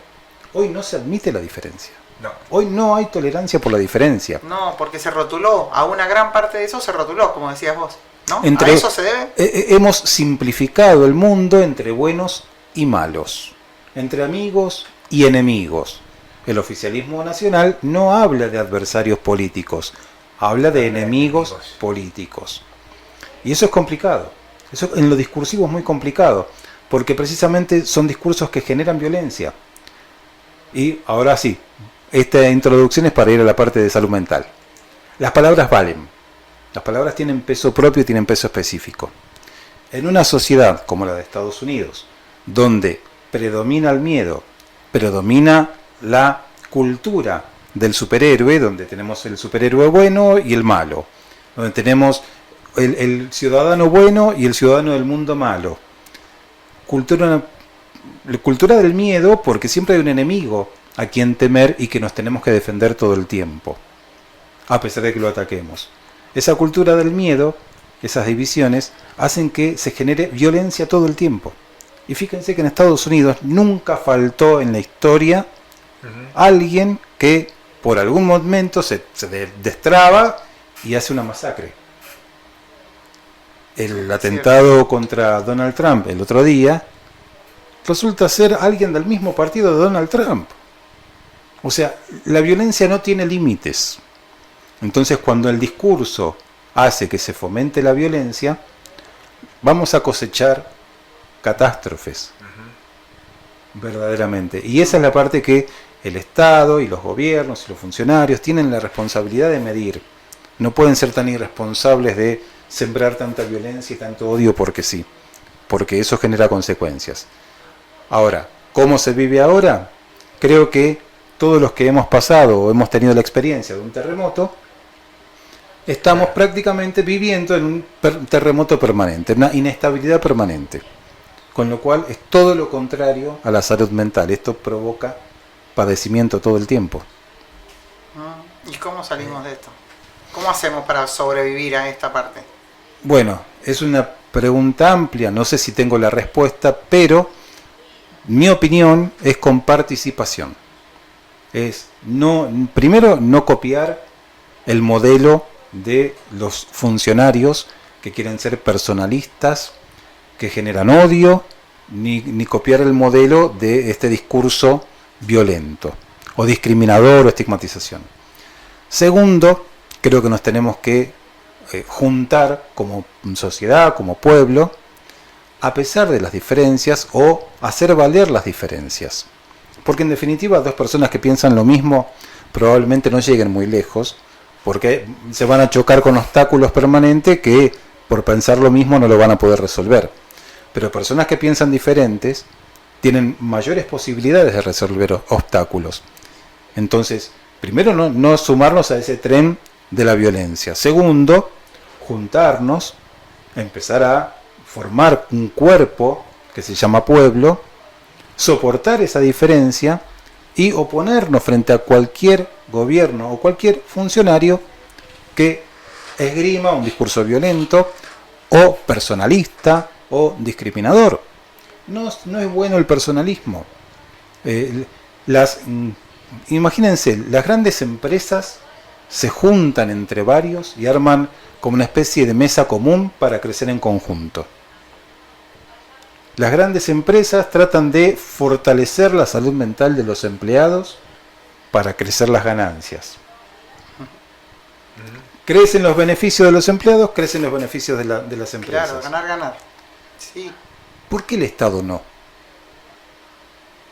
Hoy no se admite la diferencia. No. Hoy no hay tolerancia por la diferencia. No, porque se rotuló. A una gran parte de eso se rotuló, como decías vos. ¿No? ¿A eso se debe? Hemos simplificado el mundo entre buenos y malos, entre amigos y enemigos. El oficialismo nacional no habla de adversarios políticos, habla de enemigos políticos. Y eso es complicado. Eso en lo discursivo es muy complicado, porque precisamente son discursos que generan violencia. Y ahora sí, esta introducción es para ir a la parte de salud mental. Las palabras valen. Las palabras tienen peso propio y tienen peso específico. En una sociedad como la de Estados Unidos, donde predomina el miedo, predomina la cultura del superhéroe, donde tenemos el superhéroe bueno y el malo, donde tenemos el ciudadano bueno y el ciudadano del mundo malo. Cultura del miedo, porque siempre hay un enemigo a quien temer y que nos tenemos que defender todo el tiempo, a pesar de que lo ataquemos. Esa cultura del miedo, esas divisiones, hacen que se genere violencia todo el tiempo. Y fíjense que en Estados Unidos nunca faltó en la historia alguien que por algún momento se destraba y hace una masacre. El atentado contra Donald Trump el otro día resulta ser alguien del mismo partido de Donald Trump. O sea, la violencia no tiene límites. Entonces, cuando el discurso hace que se fomente la violencia, vamos a cosechar catástrofes, verdaderamente. Y esa es la parte que el Estado y los gobiernos y los funcionarios tienen la responsabilidad de medir. No pueden ser tan irresponsables de sembrar tanta violencia y tanto odio porque sí, porque eso genera consecuencias. Ahora, ¿cómo se vive ahora? Creo que todos los que hemos pasado o hemos tenido la experiencia de un terremoto, estamos prácticamente viviendo en un terremoto permanente, una inestabilidad permanente. Con lo cual es todo lo contrario a la salud mental. Esto provoca padecimiento todo el tiempo. ¿Y cómo salimos de esto? ¿Cómo hacemos para sobrevivir a esta parte? Bueno, es una pregunta amplia, no sé si tengo la respuesta, pero mi opinión es con participación. Es primero no copiar el modelo de los funcionarios que quieren ser personalistas, que generan odio, ni copiar el modelo de este discurso violento, o discriminador o estigmatización. Segundo, creo que nos tenemos que juntar como sociedad, como pueblo, a pesar de las diferencias, o hacer valer las diferencias. Porque en definitiva, dos personas que piensan lo mismo probablemente no lleguen muy lejos, porque se van a chocar con obstáculos permanentes que por pensar lo mismo no lo van a poder resolver. Pero personas que piensan diferentes tienen mayores posibilidades de resolver obstáculos. Entonces, primero no sumarnos a ese tren de la violencia. Segundo, juntarnos, empezar a formar un cuerpo que se llama pueblo, soportar esa diferencia y oponernos frente a cualquier gobierno o cualquier funcionario que esgrima un discurso violento o personalista o discriminador. No es bueno el personalismo. Imagínense, las grandes empresas se juntan entre varios y arman como una especie de mesa común para crecer en conjunto. Las grandes empresas tratan de fortalecer la salud mental de los empleados para crecer las ganancias. Crecen los beneficios de los empleados, crecen los beneficios de las empresas. Claro, ganar. Sí. ¿Por qué el Estado no?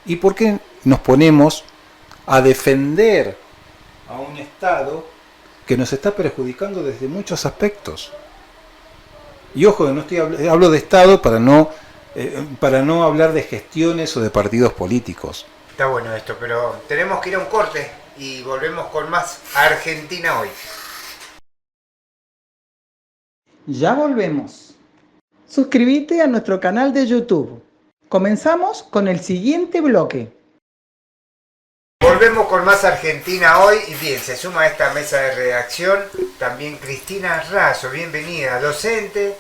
¿Y por qué nos ponemos a defender a un Estado que nos está perjudicando desde muchos aspectos? Y ojo, hablo de Estado para no hablar de gestiones o de partidos políticos. Está bueno esto, pero tenemos que ir a un corte y volvemos con más Argentina hoy. Ya volvemos. Suscríbete a nuestro canal de YouTube. Comenzamos con el siguiente bloque. Volvemos con más Argentina hoy y bien, se suma a esta mesa de redacción también Cristina Razo, bienvenida, docente,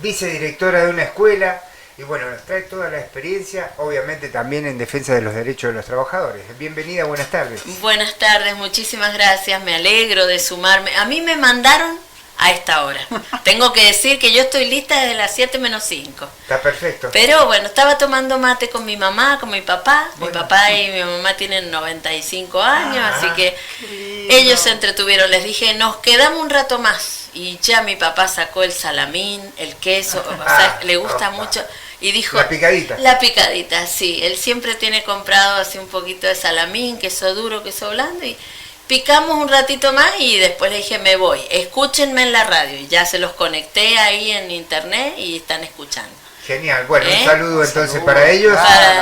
vicedirectora de una escuela y bueno, nos trae toda la experiencia, obviamente también en defensa de los derechos de los trabajadores. Bienvenida, buenas tardes. Buenas tardes, muchísimas gracias, me alegro de sumarme. A mí me mandaron a esta hora. Tengo que decir que yo estoy lista desde las 7 menos 5. Está perfecto. Pero bueno, estaba tomando mate con mi mamá, con mi papá. Bueno. Mi papá y mi mamá tienen 95 años, así que ellos se entretuvieron. Les dije, nos quedamos un rato más. Y ya mi papá sacó el salamín, el queso, o sea, le gusta mucho. Y dijo... La picadita. La picadita, sí. Él siempre tiene comprado así un poquito de salamín, queso duro, queso blando y... Picamos un ratito más y después le dije, me voy, escúchenme en la radio. Y ya se los conecté ahí en internet y están escuchando. Genial, bueno, un saludo entonces para ellos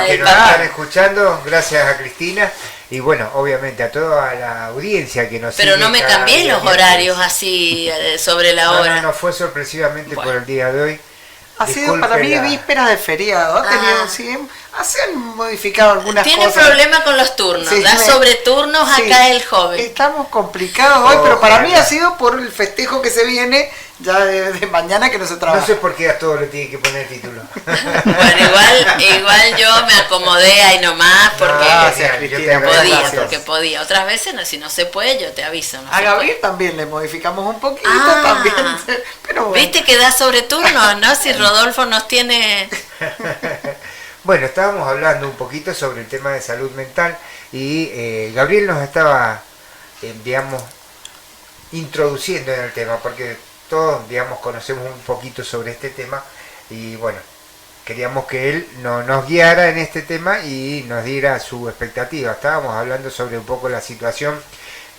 que nos están escuchando, gracias a Cristina. Y bueno, obviamente a toda la audiencia que nos Pero no me cambié los horarios así sobre la hora. No, fue sorpresivamente por el día de hoy. Ha sido para mí víspera de feriado, se han modificado algunas cosas. Tiene problema con los turnos, da sobreturnos acá el joven. Estamos complicados hoy, pero para mí ha sido por el festejo que se viene ya de mañana que no se trabaja. No sé por qué a todo le tiene que poner título. Bueno, igual yo me acomodé ahí nomás porque podía. Otras veces si no se puede yo te aviso. A Gabriel también le modificamos un poquito también. Pero bueno. Viste que da sobreturnos, ¿no? Si Rodolfo nos tiene... Bueno, estábamos hablando un poquito sobre el tema de salud mental y Gabriel nos estaba, introduciendo en el tema, porque todos, conocemos un poquito sobre este tema y bueno, queríamos que él nos guiara en este tema y nos diera su expectativa. Estábamos hablando sobre un poco la situación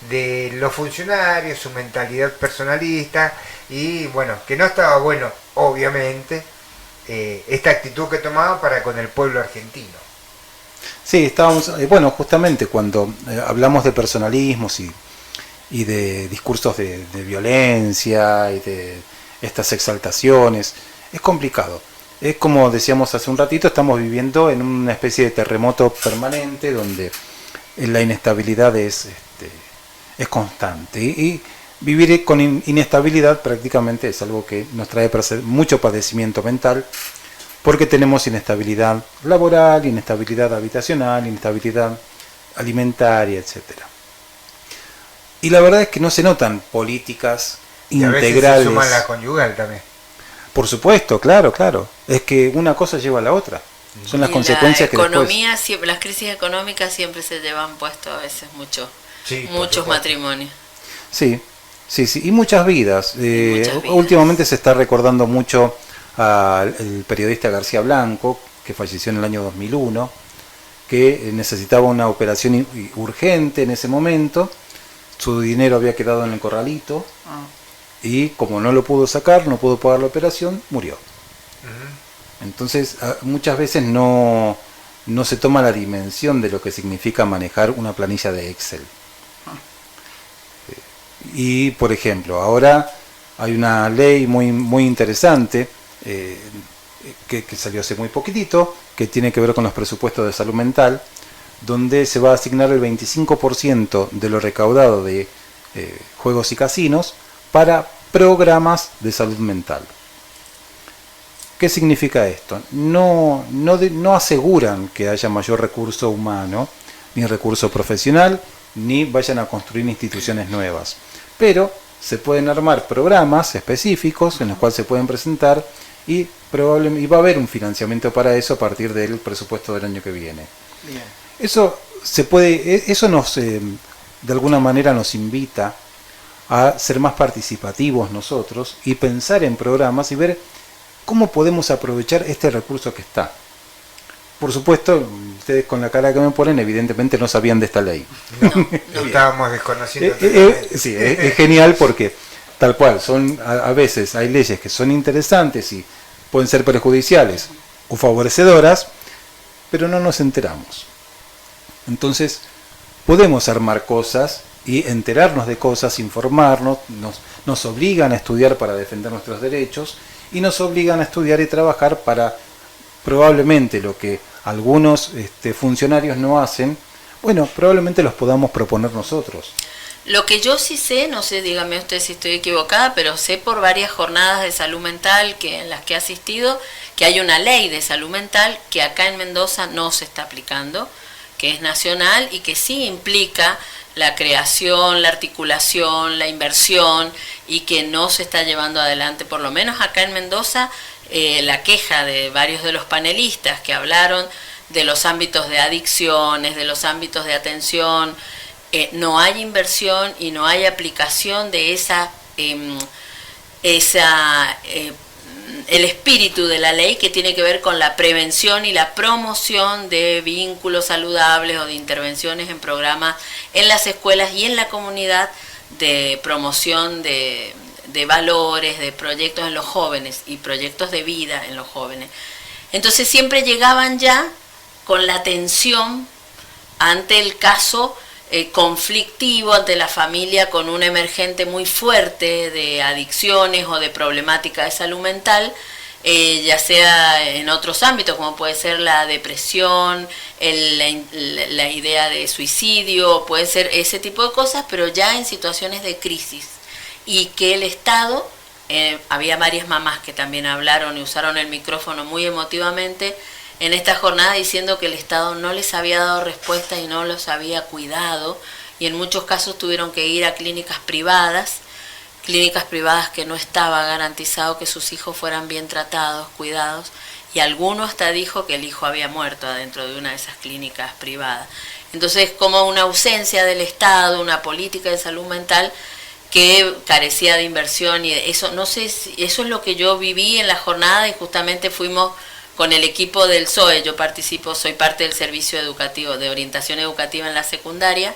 de los funcionarios, su mentalidad personalista, y bueno, que no estaba bueno, obviamente, esta actitud que tomaba para con el pueblo argentino. Sí, estábamos, bueno, justamente cuando hablamos de personalismos y de discursos de violencia y de estas exaltaciones, es complicado. Es como decíamos hace un ratito, estamos viviendo en una especie de terremoto permanente donde la inestabilidad es constante. Y vivir con inestabilidad prácticamente es algo que nos trae mucho padecimiento mental, porque tenemos inestabilidad laboral, inestabilidad habitacional, inestabilidad alimentaria, etcétera. Y la verdad es que no se notan políticas Y a veces integrales. se suma la conyugal también. Por supuesto, claro. Es que una cosa lleva a la otra. Son las Y consecuencias que la después... economía, siempre, las crisis económicas siempre se llevan puesto a veces muchos Sí, por muchos supuesto. matrimonios. Sí, y muchas vidas. Muchas vidas. Últimamente se está recordando mucho al periodista García Blanco, que falleció en el año 2001, que necesitaba una operación urgente en ese momento. Su dinero había quedado en el corralito y como no lo pudo sacar, no pudo pagar la operación, murió. Ujú. Entonces, muchas veces no se toma la dimensión de lo que significa manejar una planilla de Excel. Y, por ejemplo, ahora hay una ley muy interesante que salió hace muy poquitito, que tiene que ver con los presupuestos de salud mental, donde se va a asignar el 25% de lo recaudado de juegos y casinos para programas de salud mental. ¿Qué significa esto? No aseguran que haya mayor recurso humano, ni recurso profesional, ni vayan a construir instituciones nuevas. Pero se pueden armar programas específicos en los cuales se pueden presentar y va a haber un financiamiento para eso a partir del presupuesto del año que viene. Bien. Eso nos de alguna manera nos invita a ser más participativos nosotros y pensar en programas y ver cómo podemos aprovechar este recurso que está. Por supuesto, ustedes con la cara que me ponen, evidentemente no sabían de esta ley. No estábamos desconociendo. Sí, es genial porque tal cual, a veces hay leyes que son interesantes y pueden ser perjudiciales o favorecedoras, pero no nos enteramos. Entonces, podemos armar cosas y enterarnos de cosas, informarnos, nos obligan a estudiar para defender nuestros derechos y nos obligan a estudiar y trabajar para probablemente lo que algunos funcionarios no hacen, bueno, probablemente los podamos proponer nosotros. Lo que yo sí sé, no sé, dígame usted si estoy equivocada, pero sé por varias jornadas de salud mental en las que he asistido, que hay una ley de salud mental que acá en Mendoza no se está aplicando, que es nacional y que sí implica la creación, la articulación, la inversión y que no se está llevando adelante, por lo menos acá en Mendoza. La queja de varios de los panelistas que hablaron de los ámbitos de adicciones, de los ámbitos de atención, no hay inversión y no hay aplicación de el espíritu de la ley que tiene que ver con la prevención y la promoción de vínculos saludables o de intervenciones en programas en las escuelas y en la comunidad de promoción de valores, de proyectos en los jóvenes y proyectos de vida en los jóvenes. Entonces siempre llegaban ya con la atención ante el caso conflictivo, ante la familia con un emergente muy fuerte de adicciones o de problemática de salud mental, ya sea en otros ámbitos como puede ser la depresión, la idea de suicidio, puede ser ese tipo de cosas, pero ya en situaciones de crisis. Y que el Estado, había varias mamás que también hablaron y usaron el micrófono muy emotivamente en esta jornada diciendo que el Estado no les había dado respuesta y no los había cuidado, y en muchos casos tuvieron que ir a clínicas privadas que no estaba garantizado que sus hijos fueran bien tratados, cuidados, y alguno hasta dijo que el hijo había muerto adentro de una de esas clínicas privadas. Entonces, como una ausencia del Estado, una política de salud mental que carecía de inversión y de eso, no sé si eso es lo que yo viví en la jornada, y justamente fuimos con el equipo del SOE, yo participo, soy parte del servicio educativo de orientación educativa en la secundaria,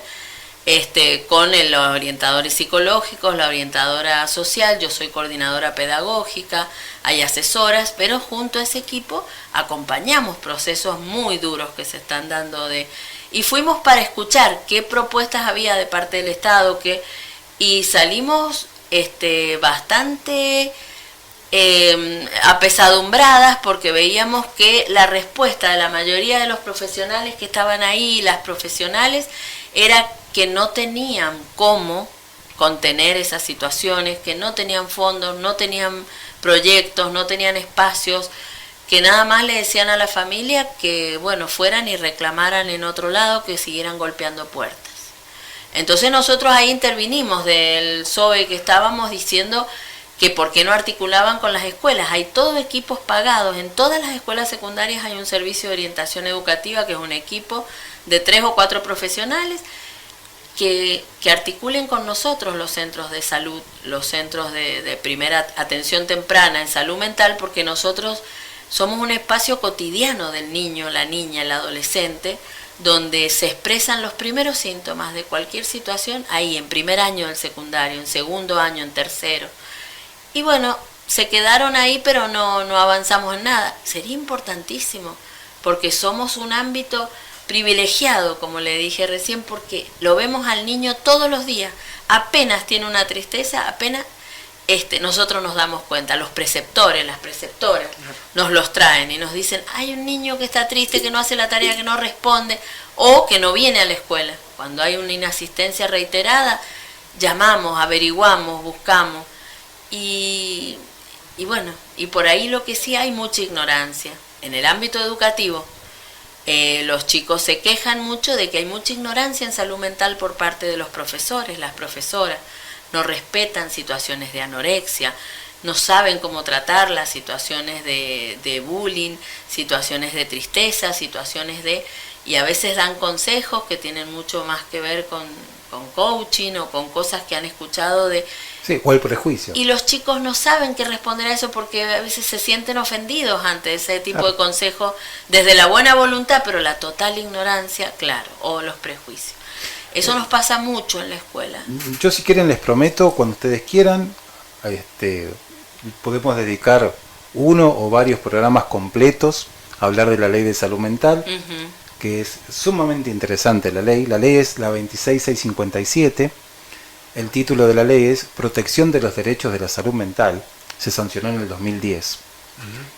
con los orientadores psicológicos, la orientadora social, yo soy coordinadora pedagógica, hay asesoras, pero junto a ese equipo acompañamos procesos muy duros que se están dando y fuimos para escuchar qué propuestas había de parte del Estado, y salimos bastante apesadumbradas, porque veíamos que la respuesta de la mayoría de los profesionales que estaban ahí, las profesionales, era que no tenían cómo contener esas situaciones, que no tenían fondos, no tenían proyectos, no tenían espacios, que nada más le decían a la familia que, bueno, fueran y reclamaran en otro lado, que siguieran golpeando puertas. Entonces nosotros ahí intervinimos del SOE, que estábamos diciendo que por qué no articulaban con las escuelas. Hay todos equipos pagados, en todas las escuelas secundarias hay un servicio de orientación educativa, que es un equipo de 3 o 4 profesionales que articulen con nosotros los centros de salud, los centros de primera atención temprana en salud mental, porque nosotros somos un espacio cotidiano del niño, la niña, el adolescente, donde se expresan los primeros síntomas de cualquier situación, ahí en primer año del secundario, en segundo año, en tercero. Y bueno, se quedaron ahí, pero no avanzamos en nada. Sería importantísimo, porque somos un ámbito privilegiado, como le dije recién, porque lo vemos al niño todos los días. Apenas tiene una tristeza, apenas nosotros nos damos cuenta. Los preceptores, las preceptoras nos los traen y nos dicen: hay un niño que está triste, que no hace la tarea, que no responde, o que no viene a la escuela. Cuando hay una inasistencia reiterada, llamamos, averiguamos, buscamos. Y bueno, y por ahí lo que sí hay mucha ignorancia. En el ámbito educativo, los chicos se quejan mucho de que hay mucha ignorancia en salud mental por parte de los profesores, las profesoras. No respetan situaciones de anorexia, no saben cómo tratar las situaciones de bullying, situaciones de tristeza, y a veces dan consejos que tienen mucho más que ver con coaching o con cosas que han escuchado Sí, o el prejuicio. y los chicos no saben qué responder a eso, porque a veces se sienten ofendidos ante ese tipo de consejos desde la buena voluntad, pero la total ignorancia, claro, o los prejuicios. Eso nos pasa mucho en la escuela. Yo, si quieren, les prometo, cuando ustedes quieran, podemos dedicar uno o varios programas completos a hablar de la ley de salud mental, que es sumamente interesante la ley. La ley es la 26657. El título de la ley es Protección de los Derechos de la Salud Mental. Se sancionó en el 2010.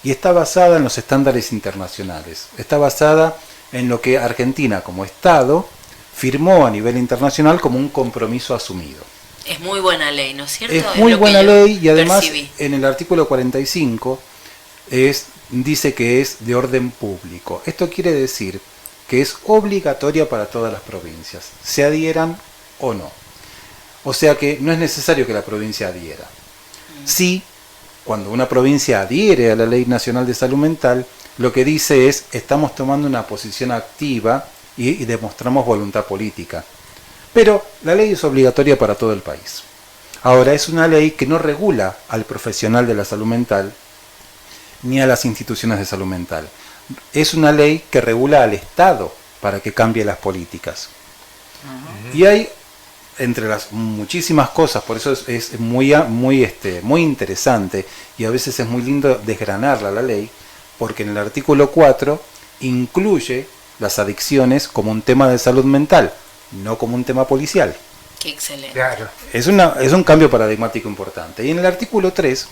Y está basada en los estándares internacionales. Está basada en lo que Argentina, como Estado, firmó a nivel internacional como un compromiso asumido. Es muy buena ley, ¿no es cierto? Es muy buena ley, y además percibí. En el artículo 45 dice que es de orden público. Esto quiere decir que es obligatoria para todas las provincias, se adhieran o no. O sea que no es necesario que la provincia adhiera. Sí, cuando una provincia adhiere a la Ley Nacional de Salud Mental, lo que dice es: estamos tomando una posición activa y demostramos voluntad política. Pero la ley es obligatoria para todo el país. Ahora, es una ley que no regula al profesional de la salud mental ni a las instituciones de salud mental. Es una ley que regula al Estado para que cambie las políticas. Y hay, entre las muchísimas cosas, por eso es muy interesante, y a veces es muy lindo desgranarla la ley, porque en el artículo 4 incluye las adicciones como un tema de salud mental, no como un tema policial. Qué excelente. Claro. Es un cambio paradigmático importante. Y en el artículo 3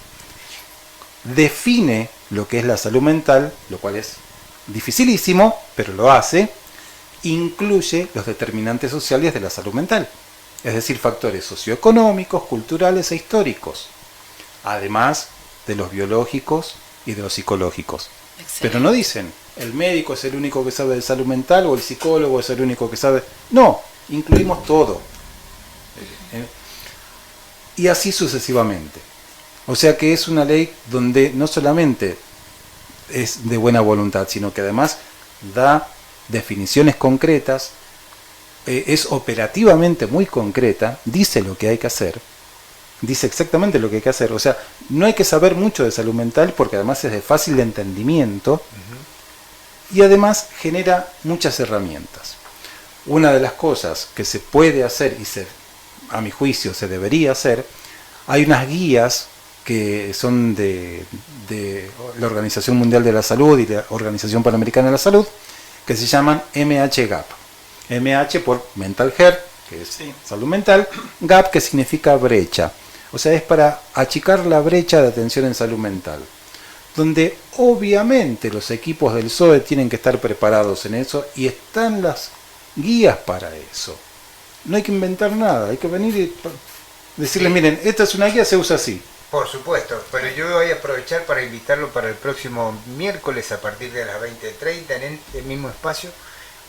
define lo que es la salud mental, lo cual es dificilísimo, pero lo hace. Incluye los determinantes sociales de la salud mental, es decir, factores socioeconómicos, culturales e históricos, además de los biológicos y de los psicológicos. Excelente. Pero no dicen: el médico es el único que sabe de salud mental, o el psicólogo es el único que sabe. No, incluimos todo. Y así sucesivamente. O sea que es una ley donde no solamente es de buena voluntad, sino que además da definiciones concretas, es operativamente muy concreta, dice lo que hay que hacer, dice exactamente lo que hay que hacer. O sea, no hay que saber mucho de salud mental, porque además es de fácil entendimiento, y además genera muchas herramientas. Una de las cosas que se puede hacer y a mi juicio se debería hacer, hay unas guías que son de la Organización Mundial de la Salud y la Organización Panamericana de la Salud, que se llaman MHGAP. MH por Mental Health, que es salud mental, GAP que significa brecha. O sea, es para achicar la brecha de atención en salud mental, donde obviamente los equipos del SOE tienen que estar preparados en eso y están las guías para eso. No hay que inventar nada, hay que venir y decirles, miren, esta es una guía, se usa así. Por supuesto, pero yo voy a aprovechar para invitarlo para el próximo miércoles a partir de las 20:30 en el mismo espacio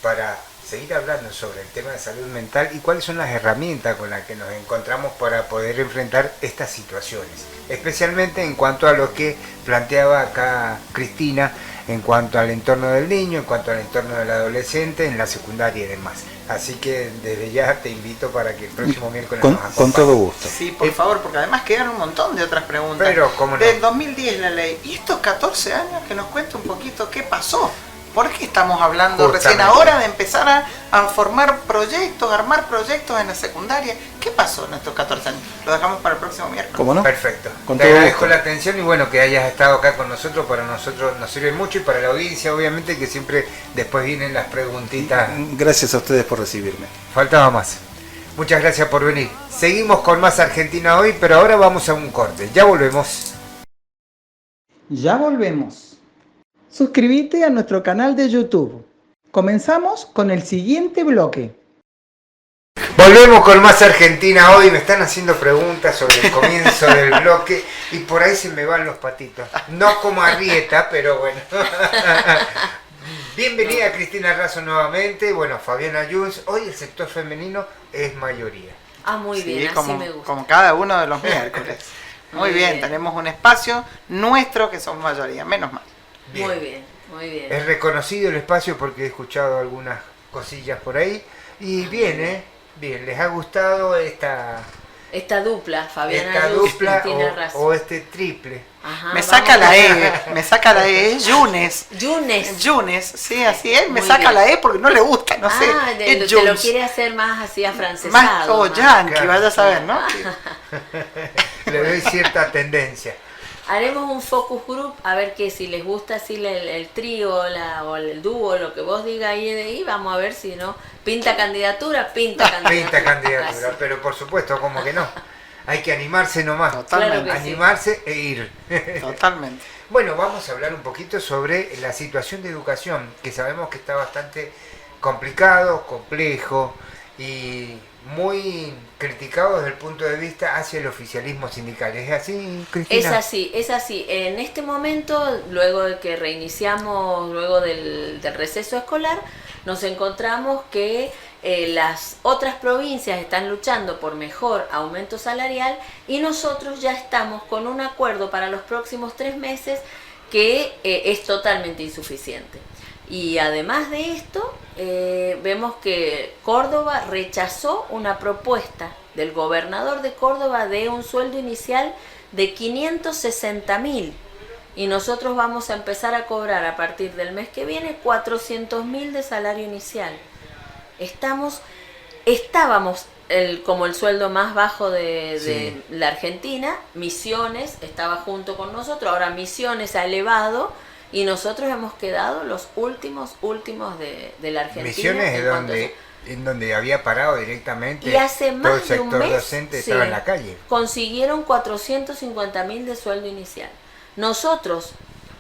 para seguir hablando sobre el tema de salud mental y cuáles son las herramientas con las que nos encontramos para poder enfrentar estas situaciones, especialmente en cuanto a lo que planteaba acá Cristina, en cuanto al entorno del niño, en cuanto al entorno del adolescente, en la secundaria y demás. Así que desde ya te invito para que el próximo miércoles nos acompañes. Con todo gusto. Sí, por favor, porque además quedan un montón de otras preguntas. Pero, ¿cómo no? Del 2010 la ley. ¿Y estos 14 años que nos cuente un poquito qué pasó? ¿Por qué estamos hablando recién Justamente. ahora de empezar a formar proyectos, a armar proyectos en la secundaria? ¿Qué pasó en estos 14 años? Lo dejamos para el próximo miércoles. ¿Cómo no? Perfecto. Con Te todo agradezco gusto. la atención y bueno, que hayas estado acá con nosotros. Para nosotros nos sirve mucho y para la audiencia, obviamente, que siempre después vienen las preguntitas. Gracias a ustedes por recibirme. Faltaba más. Muchas gracias por venir. Seguimos con más Argentina hoy, pero ahora vamos a un corte. Ya volvemos. Ya volvemos. Suscríbete a nuestro canal de YouTube. Comenzamos con el siguiente bloque. Volvemos con más Argentina hoy. Me están haciendo preguntas sobre el comienzo del bloque y por ahí se me van los patitos. No como Arrieta, pero bueno. Bienvenida Cristina Razo nuevamente. Bueno, Fabiana Junz. Hoy el sector femenino es mayoría. Ah, muy bien, así como, me gusta. como cada uno de los miércoles. Muy bien, tenemos un espacio nuestro que somos mayoría, menos mal. Bien. Muy bien, muy bien. Es reconocido el espacio porque he escuchado algunas cosillas por ahí. Y bien, bien, ¿les ha gustado esta Dupla, Fabiana Luz, dupla Cristina Razo. o este triple? Ajá, Me vamos saca a- la E, me saca la E, Yunes. Yunes. Yunes, sí, así es, me Muy saca bien. la E porque no le gusta, no sé. Ah, es te lo Yunes. quiere hacer más así Más afrancesado. como más. yankee, Claro. vaya a saber, ¿no? Le doy cierta tendencia. Haremos un focus group a ver que si les gusta así el trío o el dúo, lo que vos digas ahí de ahí, vamos a ver si no. Pinta candidatura. Pinta candidatura, Así. pero por supuesto, como que no. Hay que animarse nomás. Totalmente. Claro que sí. Animarse e ir. Totalmente. Bueno, vamos a hablar un poquito sobre la situación de educación, que sabemos que está bastante complicado, complejo y muy criticado desde el punto de vista hacia el oficialismo sindical. ¿Es así, Cristina? Es así, es así. En este momento, luego de que reiniciamos, luego del receso escolar, nos encontramos que las otras provincias están luchando por mejor aumento salarial y nosotros ya estamos con un acuerdo para los próximos 3 meses que es totalmente insuficiente. Y además de esto, vemos que Córdoba rechazó una propuesta del gobernador de Córdoba de un sueldo inicial de 560.000 y nosotros vamos a empezar a cobrar a partir del mes que viene 400.000 de salario inicial. Estábamos como el sueldo más bajo de la Argentina. Misiones estaba junto con nosotros, ahora Misiones ha elevado y nosotros hemos quedado los últimos de la Argentina. Misiones en es cuanto a eso. en donde había parado directamente Y hace todo el más de un sector mes docente sí, estaba en la calle. consiguieron 450.000 de sueldo inicial. Nosotros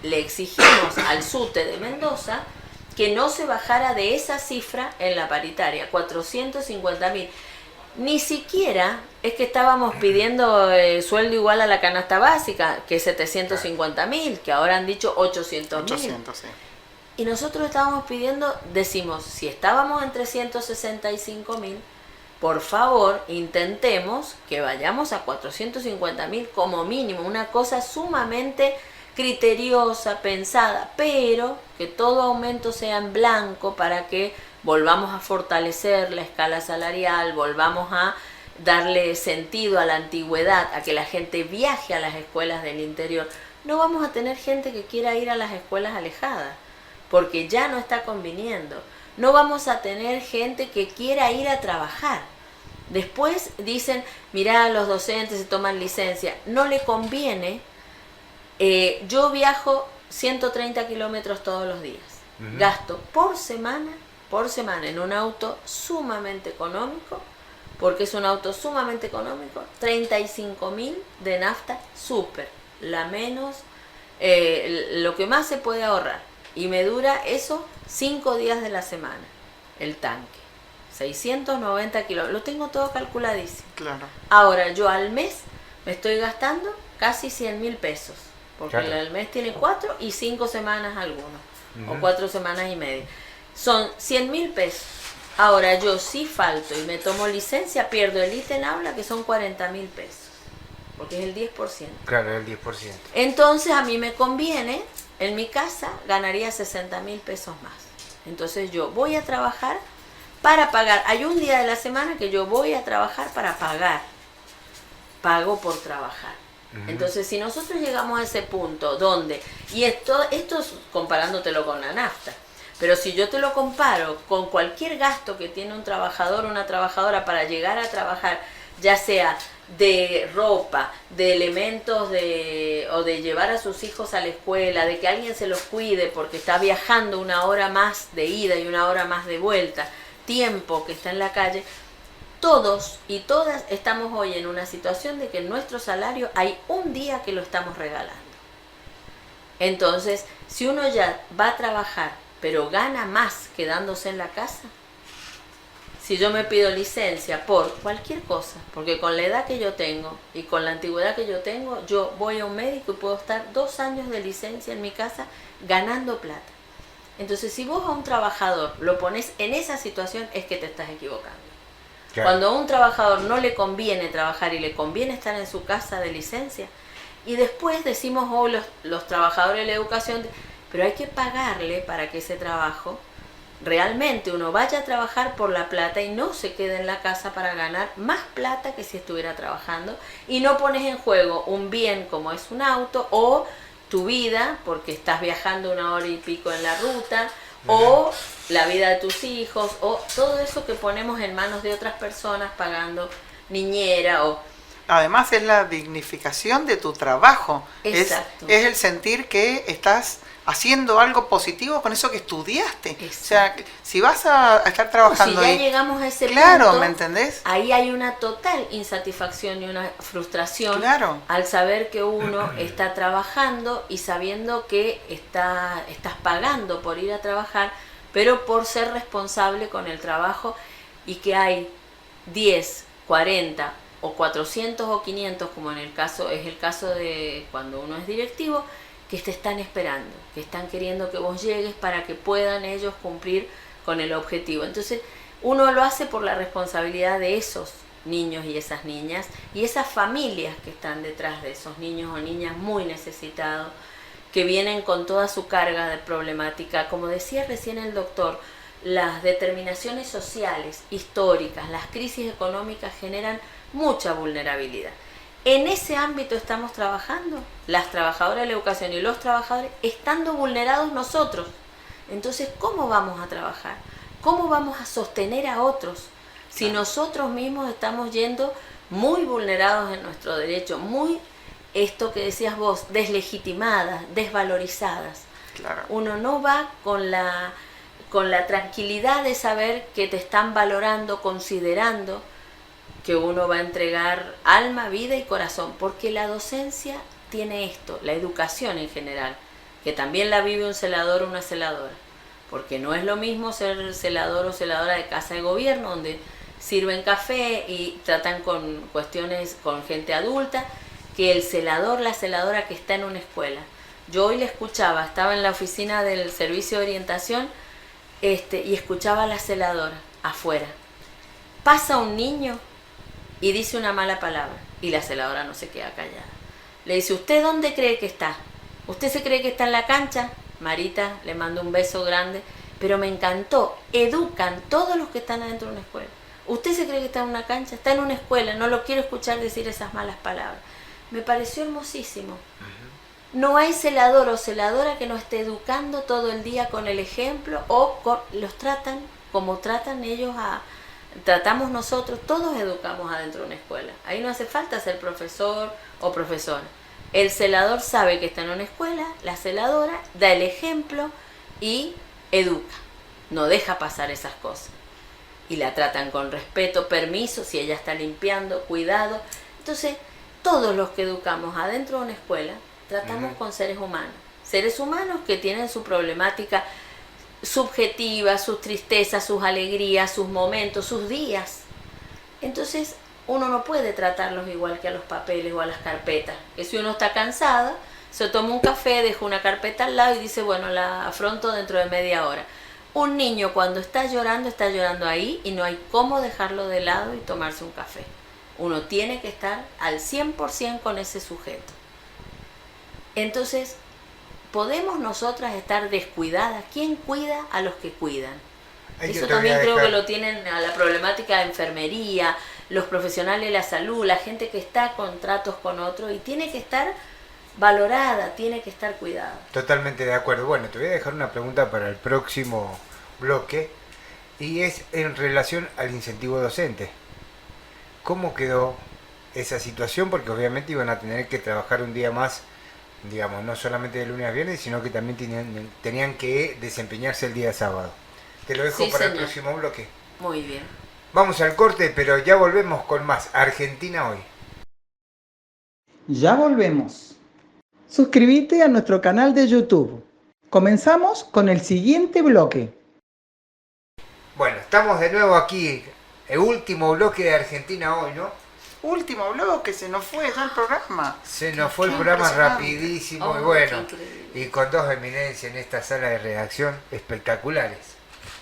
le exigimos al SUTE de Mendoza que no se bajara de esa cifra en la paritaria, 450.000. Ni siquiera es que estábamos pidiendo sueldo igual a la canasta básica, que es 750.000, que ahora han dicho 800.000. 800, sí. Y nosotros estábamos pidiendo, decimos, si estábamos en 365.000, por favor, intentemos que vayamos a 450.000 como mínimo, una cosa sumamente criteriosa, pensada, pero que todo aumento sea en blanco para que volvamos a fortalecer la escala salarial, volvamos a darle sentido a la antigüedad, a que la gente viaje a las escuelas del interior. No vamos a tener gente que quiera ir a las escuelas alejadas, porque ya no está conviniendo. no vamos a tener gente que quiera ir a trabajar. Después dicen, mirá, los docentes se toman licencia. No le conviene. Yo viajo 130 kilómetros todos los días. Gasto por semana en un auto sumamente económico, porque es un auto sumamente económico, 35.000 de nafta súper, la menos, lo que más se puede ahorrar. Y me dura eso 5 días de la semana, el tanque. 690 kilos, lo tengo todo calculadísimo. Claro. Ahora, yo al mes me estoy gastando casi 100.000 pesos, porque Claro. el mes tiene 4 y 5 semanas algunos, o 4 semanas y media. Son 100.000 pesos. Ahora, yo si falto y me tomo licencia, pierdo el ítem aula, que son 40.000 pesos, porque es el 10%. Claro, el 10%. Entonces, a mí me conviene, en mi casa ganaría 60.000 pesos más. Entonces, yo voy a trabajar para pagar. Hay un día de la semana que yo voy a trabajar para pagar. Pago por trabajar. Entonces, si nosotros llegamos a ese punto donde, y esto es comparándotelo con la nafta, pero si yo te lo comparo con cualquier gasto que tiene un trabajador o una trabajadora para llegar a trabajar, ya sea de ropa, de elementos o de llevar a sus hijos a la escuela, de que alguien se los cuide porque está viajando 1 hora más de ida y 1 hora más de vuelta, tiempo que está en la calle, todos y todas estamos hoy en una situación de que en nuestro salario hay un día que lo estamos regalando. Entonces, si uno ya va a trabajar, pero gana más quedándose en la casa, si yo me pido licencia por cualquier cosa, porque con la edad que yo tengo y con la antigüedad que yo tengo, yo voy a un médico y puedo estar 2 años de licencia en mi casa ganando plata. Entonces, si vos a un trabajador lo pones en esa situación, es que te estás equivocando. Claro. Cuando a un trabajador no le conviene trabajar y le conviene estar en su casa de licencia, y después decimos, oh, los trabajadores de la educación, pero hay que pagarle para que ese trabajo realmente uno vaya a trabajar por la plata y no se quede en la casa para ganar más plata que si estuviera trabajando, y no pones en juego un bien como es un auto o tu vida porque estás viajando 1 hora y pico en la ruta, o la vida de tus hijos, o todo eso que ponemos en manos de otras personas pagando niñera o... Además es la dignificación de tu trabajo. Exacto. Es el sentir que estás haciendo algo positivo con eso que estudiaste. Exacto. O sea, si vas a estar trabajando si ya ahí, llegamos a ese claro, punto, ¿me entendés? ahí hay una total insatisfacción y una frustración Claro. al saber que uno está trabajando y sabiendo que estás pagando por ir a trabajar, pero por ser responsable con el trabajo, y que hay 10, 40 o 400 o 500, como es el caso de cuando uno es directivo, que te están esperando, que están queriendo que vos llegues para que puedan ellos cumplir con el objetivo. Entonces, uno lo hace por la responsabilidad de esos niños y esas niñas y esas familias que están detrás de esos niños o niñas muy necesitados, que vienen con toda su carga de problemática. Como decía recién el doctor, las determinaciones sociales, históricas, las crisis económicas generan mucha vulnerabilidad. En ese ámbito estamos trabajando, las trabajadoras de la educación y los trabajadores, estando vulnerados nosotros. Entonces, ¿cómo vamos a trabajar? ¿Cómo vamos a sostener a otros si nosotros mismos estamos yendo muy vulnerados en nuestro derecho, muy, esto que decías vos, deslegitimadas, desvalorizadas? Claro. Uno no va con la tranquilidad de saber que te están valorando, considerando que uno va a entregar alma, vida y corazón, porque la docencia tiene esto, la educación en general, que también la vive un celador o una celadora, porque no es lo mismo ser celador o celadora de casa de gobierno, donde sirven café y tratan con cuestiones con gente adulta, que el celador, la celadora que está en una escuela. Yo hoy le escuchaba, estaba en la oficina del servicio de orientación, y escuchaba a la celadora afuera. Pasa un niño y dice una mala palabra, y la celadora no se queda callada. Le dice, ¿usted dónde cree que está? ¿Usted se cree que está en la cancha? Marita, le mando un beso grande, pero me encantó. Educan todos los que están adentro de una escuela. ¿Usted se cree que está en una cancha? Está en una escuela, no lo quiero escuchar decir esas malas palabras. Me pareció hermosísimo. No hay celador o celadora que no esté educando todo el día con el ejemplo los tratan como tratan ellos tratamos nosotros, todos educamos adentro de una escuela. Ahí no hace falta ser profesor o profesora. El celador sabe que está en una escuela, la celadora da el ejemplo y educa, no deja pasar esas cosas. Y la tratan con respeto, permiso, si ella está limpiando, cuidado. Entonces, todos los que educamos adentro de una escuela, tratamos con seres humanos que tienen su problemática subjetiva, sus tristezas, sus alegrías, sus momentos, sus días. Entonces, uno no puede tratarlos igual que a los papeles o a las carpetas. Que si uno está cansado, se toma un café, deja una carpeta al lado y dice, bueno, la afronto dentro de media hora. Un niño cuando está llorando ahí y no hay cómo dejarlo de lado y tomarse un café. Uno tiene que estar al 100% con ese sujeto. Entonces, ¿podemos nosotras estar descuidadas? ¿Quién cuida a los que cuidan? Eso también creo que lo tienen a la problemática de enfermería, los profesionales de la salud, la gente que está con tratos con otros y tiene que estar valorada, tiene que estar cuidada. Totalmente de acuerdo. Bueno, te voy a dejar una pregunta para el próximo bloque y es en relación al incentivo docente. ¿Cómo quedó esa situación? Porque obviamente iban a tener que trabajar un día más, digamos, no solamente de lunes a viernes, sino que también tenían que desempeñarse el día sábado. Te lo dejo para el próximo bloque. Muy bien. Vamos al corte, pero ya volvemos con más Argentina Hoy. Ya volvemos. Suscríbete a nuestro canal de YouTube. Comenzamos con el siguiente bloque. Bueno, estamos de nuevo aquí, el último bloque de Argentina Hoy, ¿no? Último bloque, se nos fue ya el programa. Se nos fue el programa rapidísimo y bueno, y con dos eminencias en esta sala de redacción espectaculares.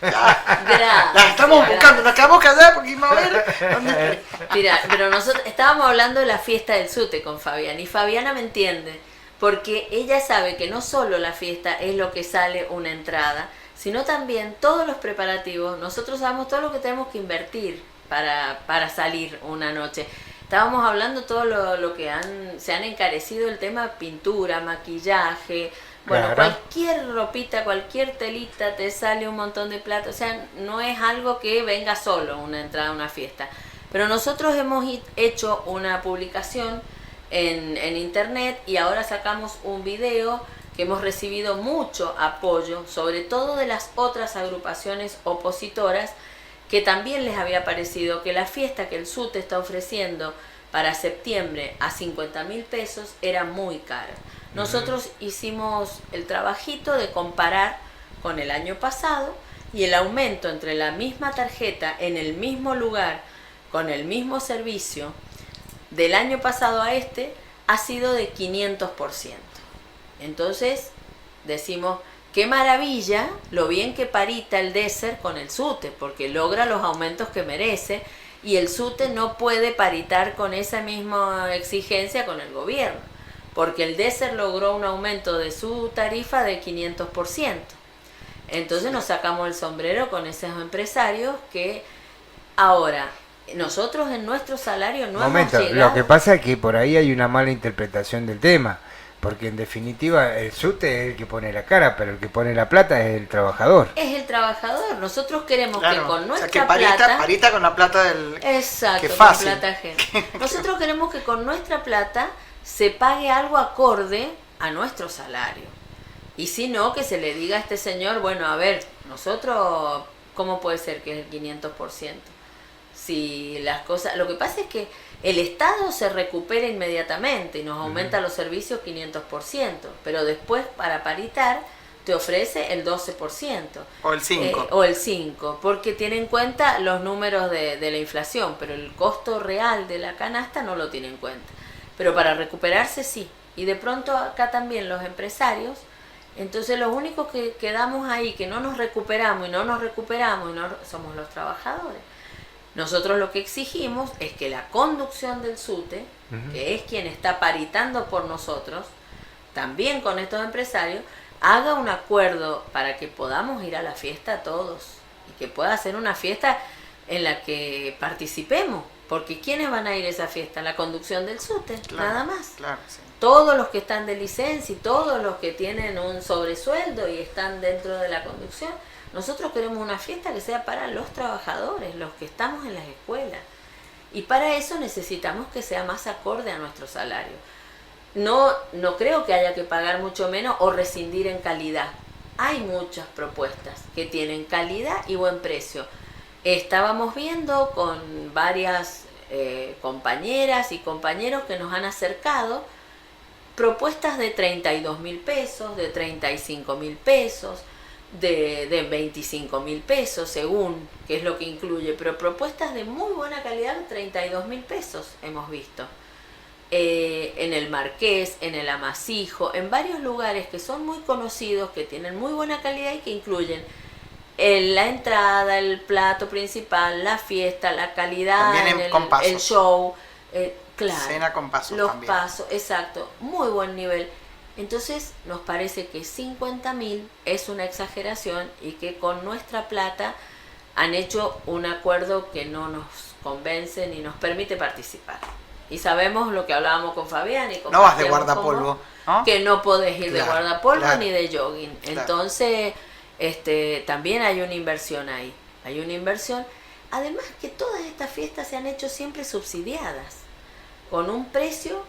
Gracias. Estamos buscando, nos quedamos callados porque íbamos a ver. Mira, pero nosotros estábamos hablando de la fiesta del SUTE con Fabiana y Fabiana me entiende, porque ella sabe que no solo la fiesta es lo que sale una entrada, sino también todos los preparativos. Nosotros sabemos todo lo que tenemos que invertir para salir una noche. Estábamos hablando todo lo que se han encarecido el tema pintura, maquillaje. Bueno, claro. Cualquier ropita, cualquier telita te sale un montón de plata. O sea, no es algo que venga solo una entrada a una fiesta. Pero nosotros hemos hecho una publicación en internet y ahora sacamos un video que hemos recibido mucho apoyo, sobre todo de las otras agrupaciones opositoras, que también les había parecido que la fiesta que el SUTE está ofreciendo para septiembre a 50.000 pesos era muy cara. Nosotros hicimos el trabajito de comparar con el año pasado y el aumento entre la misma tarjeta en el mismo lugar, con el mismo servicio, del año pasado a este, ha sido de 500%. Entonces, decimos, qué maravilla lo bien que parita el DESER con el SUTE, porque logra los aumentos que merece, y el SUTE no puede paritar con esa misma exigencia con el gobierno, porque el DESER logró un aumento de su tarifa de 500%. Entonces nos sacamos el sombrero con esos empresarios que ahora nosotros en nuestro salario no hemos llegado. Lo que pasa es que por ahí hay una mala interpretación del tema, porque en definitiva el SUTE es el que pone la cara, pero el que pone la plata es el trabajador. Es el trabajador. Nosotros queremos que con nuestra que parita, parita con la plata del... Exacto, que fácil. con plata ajena. Nosotros queremos que con nuestra plata se pague algo acorde a nuestro salario. Y si no, que se le diga a este señor, bueno, a ver, nosotros, ¿cómo puede ser que es el 500%? Si las cosas... Lo que pasa es que el Estado se recupera inmediatamente y nos aumenta los servicios 500%, pero después para paritar te ofrece el 12%. O el 5%. O el 5%, porque tiene en cuenta los números de la inflación, pero el costo real de la canasta no lo tiene en cuenta. Pero para recuperarse sí. Y de pronto acá también los empresarios, entonces los únicos que quedamos ahí, que no nos recuperamos y no somos los trabajadores. Nosotros lo que exigimos es que la conducción del SUTE, que es quien está paritando por nosotros, también con estos empresarios, haga un acuerdo para que podamos ir a la fiesta todos y que pueda ser una fiesta en la que participemos, Porque ¿quiénes van a ir a esa fiesta? La conducción del SUTE, Claro, nada más. Claro, sí. Todos los que están de licencia y todos los que tienen un sobresueldo y están dentro de la conducción. Nosotros queremos una fiesta que sea para los trabajadores, los que estamos en las escuelas. Y para eso necesitamos que sea más acorde a nuestro salario. No creo que haya que pagar mucho menos o rescindir en calidad. Hay muchas propuestas que tienen calidad y buen precio. Estábamos viendo con varias compañeras y compañeros que nos han acercado propuestas de 32.000 pesos, de 35.000 pesos, de 25.000 pesos, según qué es lo que incluye, pero propuestas de muy buena calidad de 32.000 pesos hemos visto. En el Marqués, en el Amasijo, en varios lugares que son muy conocidos, que tienen muy buena calidad y que incluyen la entrada, el plato principal, la fiesta, la calidad, También con pasos. el show, claro, Cena con pasos los también. pasos, exacto, muy buen nivel. Entonces nos parece que 50.000 es una exageración y que con nuestra plata han hecho un acuerdo que no nos convence ni nos permite participar. Y sabemos lo que hablábamos con Fabián y con No vas de guardapolvo, ¿no? que no podés ir de Claro, guardapolvo claro. ni de jogging. Claro. Entonces, también hay una inversión ahí. Hay una inversión. Además que todas estas fiestas se han hecho siempre subsidiadas, con un precio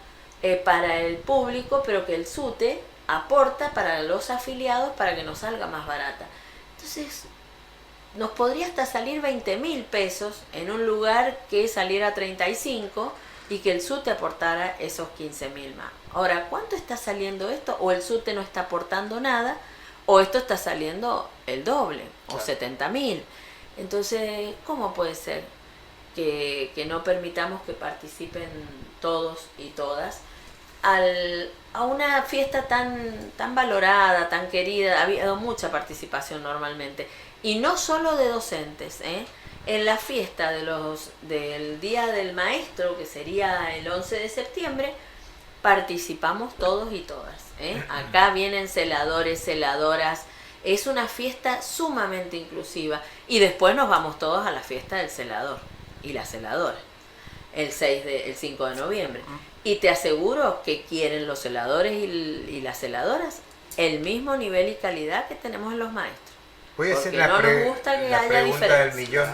para el público, pero que el SUTE aporta para los afiliados para que nos salga más barata. Entonces, nos podría hasta salir 20.000 pesos en un lugar que saliera 35 y que el SUTE aportara esos 15.000 más. Ahora, ¿cuánto está saliendo esto? O el SUTE no está aportando nada, o esto está saliendo el doble, o 70.000. Entonces, ¿cómo puede ser que no permitamos que participen todos y todas a una fiesta tan valorada, tan querida? Ha habido mucha participación normalmente, y no solo de docentes, En la fiesta del Día del Maestro, que sería el 11 de septiembre, participamos todos y todas, Acá vienen celadores, celadoras. Es una fiesta sumamente inclusiva. Y después nos vamos todos a la fiesta del celador y la celadora, el 5 de noviembre. Y te aseguro que quieren los celadores y las celadoras el mismo nivel y calidad que tenemos en los maestros. Voy a hacer Porque no nos gusta que haya pregunta del diferencia. millón.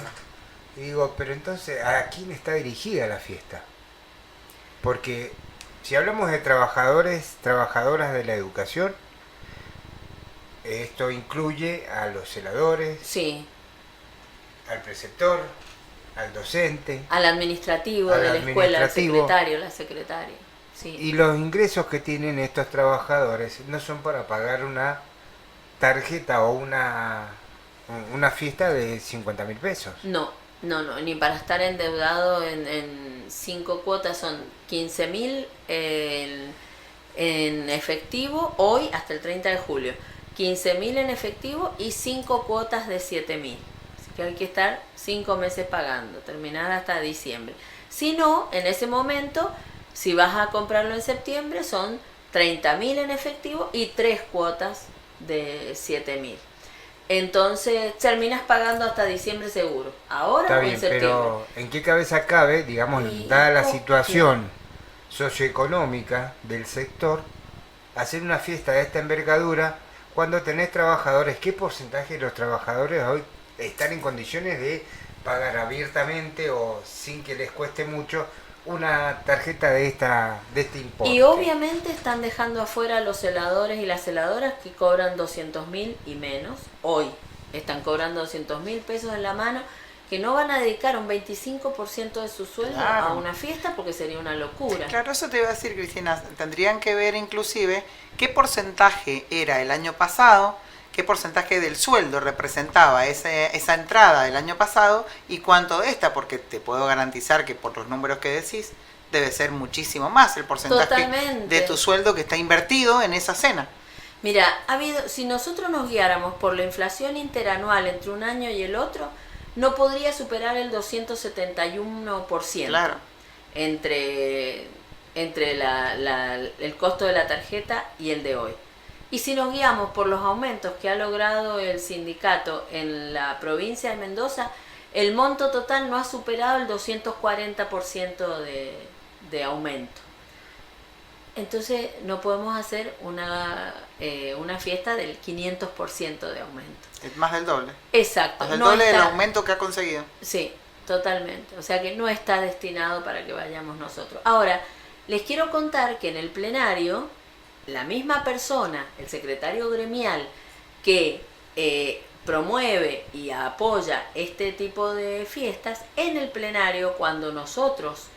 Y digo, pero entonces, ¿a quién está dirigida la fiesta? Porque si hablamos de trabajadoras de la educación, esto incluye a los celadores, Sí, al preceptor, al docente, al administrativo Al de la escuela, al administrativo. secretario, la secretaria. Sí. y los ingresos que tienen estos trabajadores no son para pagar una tarjeta o una fiesta de 50.000 pesos. No, ni para estar endeudado en 5 cuotas. Son 15.000 en efectivo hoy hasta el 30 de julio. 15.000 en efectivo y 5 cuotas de 7.000. Así que hay que estar 5 meses pagando, terminar hasta diciembre. Si no, en ese momento, si vas a comprarlo en septiembre, son 30.000 en efectivo y 3 cuotas de 7.000. Entonces terminas pagando hasta diciembre seguro. Ahora Está o en bien, septiembre. pero ¿en qué cabeza cabe, digamos, Y dada la no, situación socioeconómica del sector, hacer una fiesta de esta envergadura cuando tenés trabajadores? ¿Qué porcentaje de los trabajadores hoy están en condiciones de pagar abiertamente o sin que les cueste mucho una tarjeta de este importe? Y obviamente están dejando afuera a los celadores y las celadoras que cobran 200.000 y menos. Hoy están cobrando 200.000 pesos en la mano, que no van a dedicar un 25% de su sueldo Claro. a una fiesta, porque sería una locura. Claro, eso te iba a decir, Cristina. Tendrían que ver inclusive qué porcentaje era el año pasado, qué porcentaje del sueldo representaba esa entrada del año pasado y cuánto de esta, porque te puedo garantizar que por los números que decís, debe ser muchísimo más el porcentaje Totalmente. de tu sueldo que está invertido en esa cena. Mira, si nosotros nos guiáramos por la inflación interanual entre un año y el otro, no podría superar el 271%. Claro. Entre el costo de la tarjeta y el de hoy. Y si nos guiamos por los aumentos que ha logrado el sindicato en la provincia de Mendoza, el monto total no ha superado el 240% de aumento. Entonces no podemos hacer una fiesta del 500% de aumento. Es más del doble. Exacto. Más del no doble del está- aumento que ha conseguido. Sí, totalmente. O sea que no está destinado para que vayamos nosotros. Ahora, les quiero contar que en el plenario, la misma persona, el secretario gremial, que promueve y apoya este tipo de fiestas, en el plenario, cuando nosotros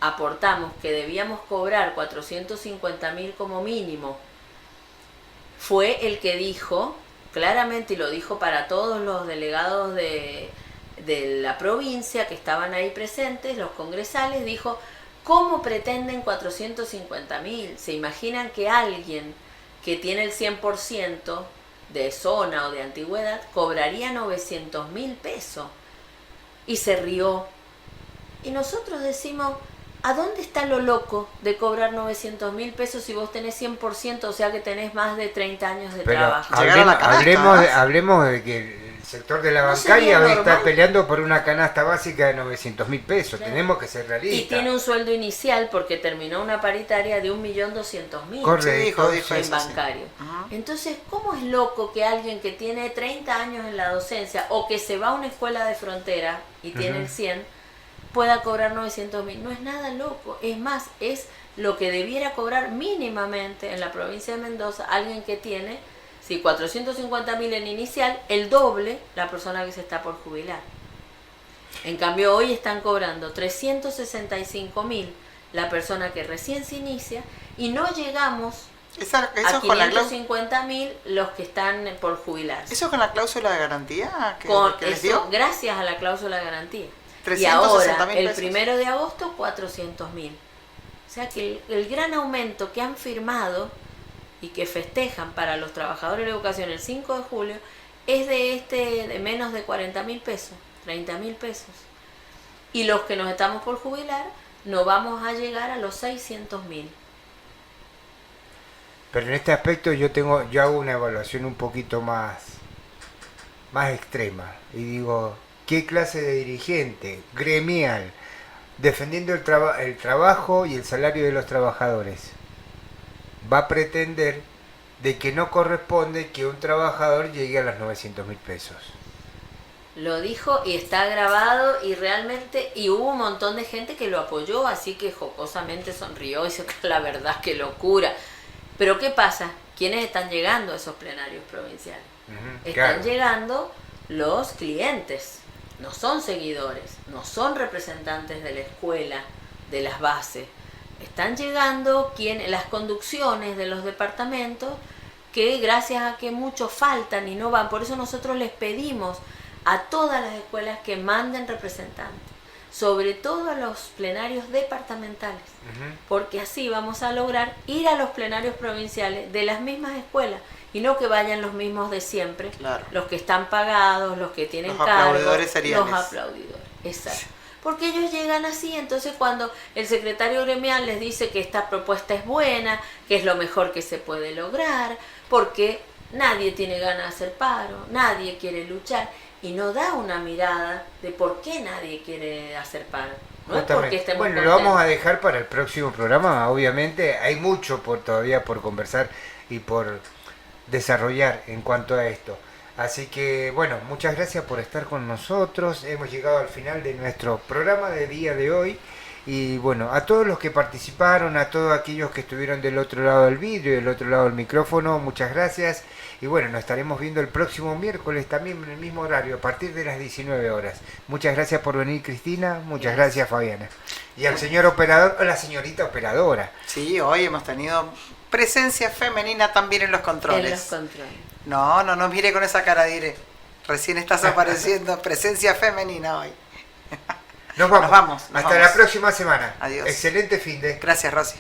aportamos que debíamos cobrar 450.000 como mínimo, fue el que dijo claramente, y lo dijo para todos los delegados de la provincia que estaban ahí presentes, los congresales, dijo: ¿cómo pretenden 450.000? ¿Se imaginan que alguien que tiene el 100% de zona o de antigüedad cobraría 900.000 pesos? Y se rió. Y nosotros decimos: ¿a dónde está lo loco de cobrar 900.000 pesos si vos tenés 100%, o sea que tenés más de 30 años de Pero trabajo? Llegar a la canasta, hablemos de que el sector de la ¿No bancaria sería hoy está normal? peleando por una canasta básica de 900.000 pesos. Claro. Tenemos que ser realistas. Y tiene un sueldo inicial porque terminó una paritaria de 1.200.000 Correcto. Sí, dijo en eso, sí. bancario. Ajá. Entonces, ¿cómo es loco que alguien que tiene 30 años en la docencia o que se va a una escuela de frontera y tiene el 100 pueda cobrar 900.000? No es nada loco. Es más, es lo que debiera cobrar mínimamente en la provincia de Mendoza alguien que tiene, si 450.000 en inicial, el doble la persona que se está por jubilar. En cambio, hoy están cobrando 365.000 la persona que recién se inicia y no llegamos Eso a es con la cláusula. 550.000 los que están por jubilarse. ¿Eso es con la cláusula de garantía que les Eso, dio? gracias a la cláusula de garantía. Y 360.000 ahora, el pesos. 1 de agosto, 400.000. O sea que el gran aumento que han firmado y que festejan para los trabajadores de la educación el 5 de julio es de menos de 40.000 pesos, 30.000 pesos. Y los que nos estamos por jubilar no vamos a llegar a los 600.000. Pero en este aspecto yo hago una evaluación un poquito más extrema y digo, ¿qué clase de dirigente gremial defendiendo el trabajo y el salario de los trabajadores va a pretender de que no corresponde que un trabajador llegue a los 900.000 pesos? Lo dijo y está grabado y realmente, y hubo un montón de gente que lo apoyó, así que jocosamente sonrió y dijo: la verdad, qué locura. Pero ¿qué pasa? ¿Quiénes están llegando a esos plenarios provinciales? Están Claro. llegando los clientes, no son seguidores, no son representantes de la escuela, de las bases. Están llegando las conducciones de los departamentos que, gracias a que muchos faltan y no van, por eso nosotros les pedimos a todas las escuelas que manden representantes, sobre todo a los plenarios departamentales, porque así vamos a lograr ir a los plenarios provinciales de las mismas escuelas y no que vayan los mismos de siempre, Claro. los que están pagados, los que tienen Los cargos, aplaudidores seriales. los aplaudidores, exacto. Porque ellos llegan así, entonces cuando el secretario gremial les dice que esta propuesta es buena, que es lo mejor que se puede lograr, porque nadie tiene ganas de hacer paro, nadie quiere luchar, y no da una mirada de por qué nadie quiere hacer paro. No es porque Justamente. estemos Bueno, lo contentos. vamos a dejar para el próximo programa. Obviamente hay mucho todavía por conversar y por desarrollar en cuanto a esto. Así que, bueno, muchas gracias por estar con nosotros. Hemos llegado al final de nuestro programa de día de hoy. Y bueno, a todos los que participaron, a todos aquellos que estuvieron del otro lado del vidrio y del otro lado del micrófono, muchas gracias. Y bueno, nos estaremos viendo el próximo miércoles también en el mismo horario, a partir de las 19 horas. Muchas gracias por venir, Cristina. Muchas gracias, Fabiana. Y al señor operador, o la señorita operadora. Sí, hoy hemos tenido presencia femenina también en los controles. En los controles. No mire con esa cara, Dire. Recién estás apareciendo presencia femenina hoy. Nos vamos. Nos vamos, nos Hasta vamos. la próxima semana. Adiós. Excelente fin de. Gracias, Rosy.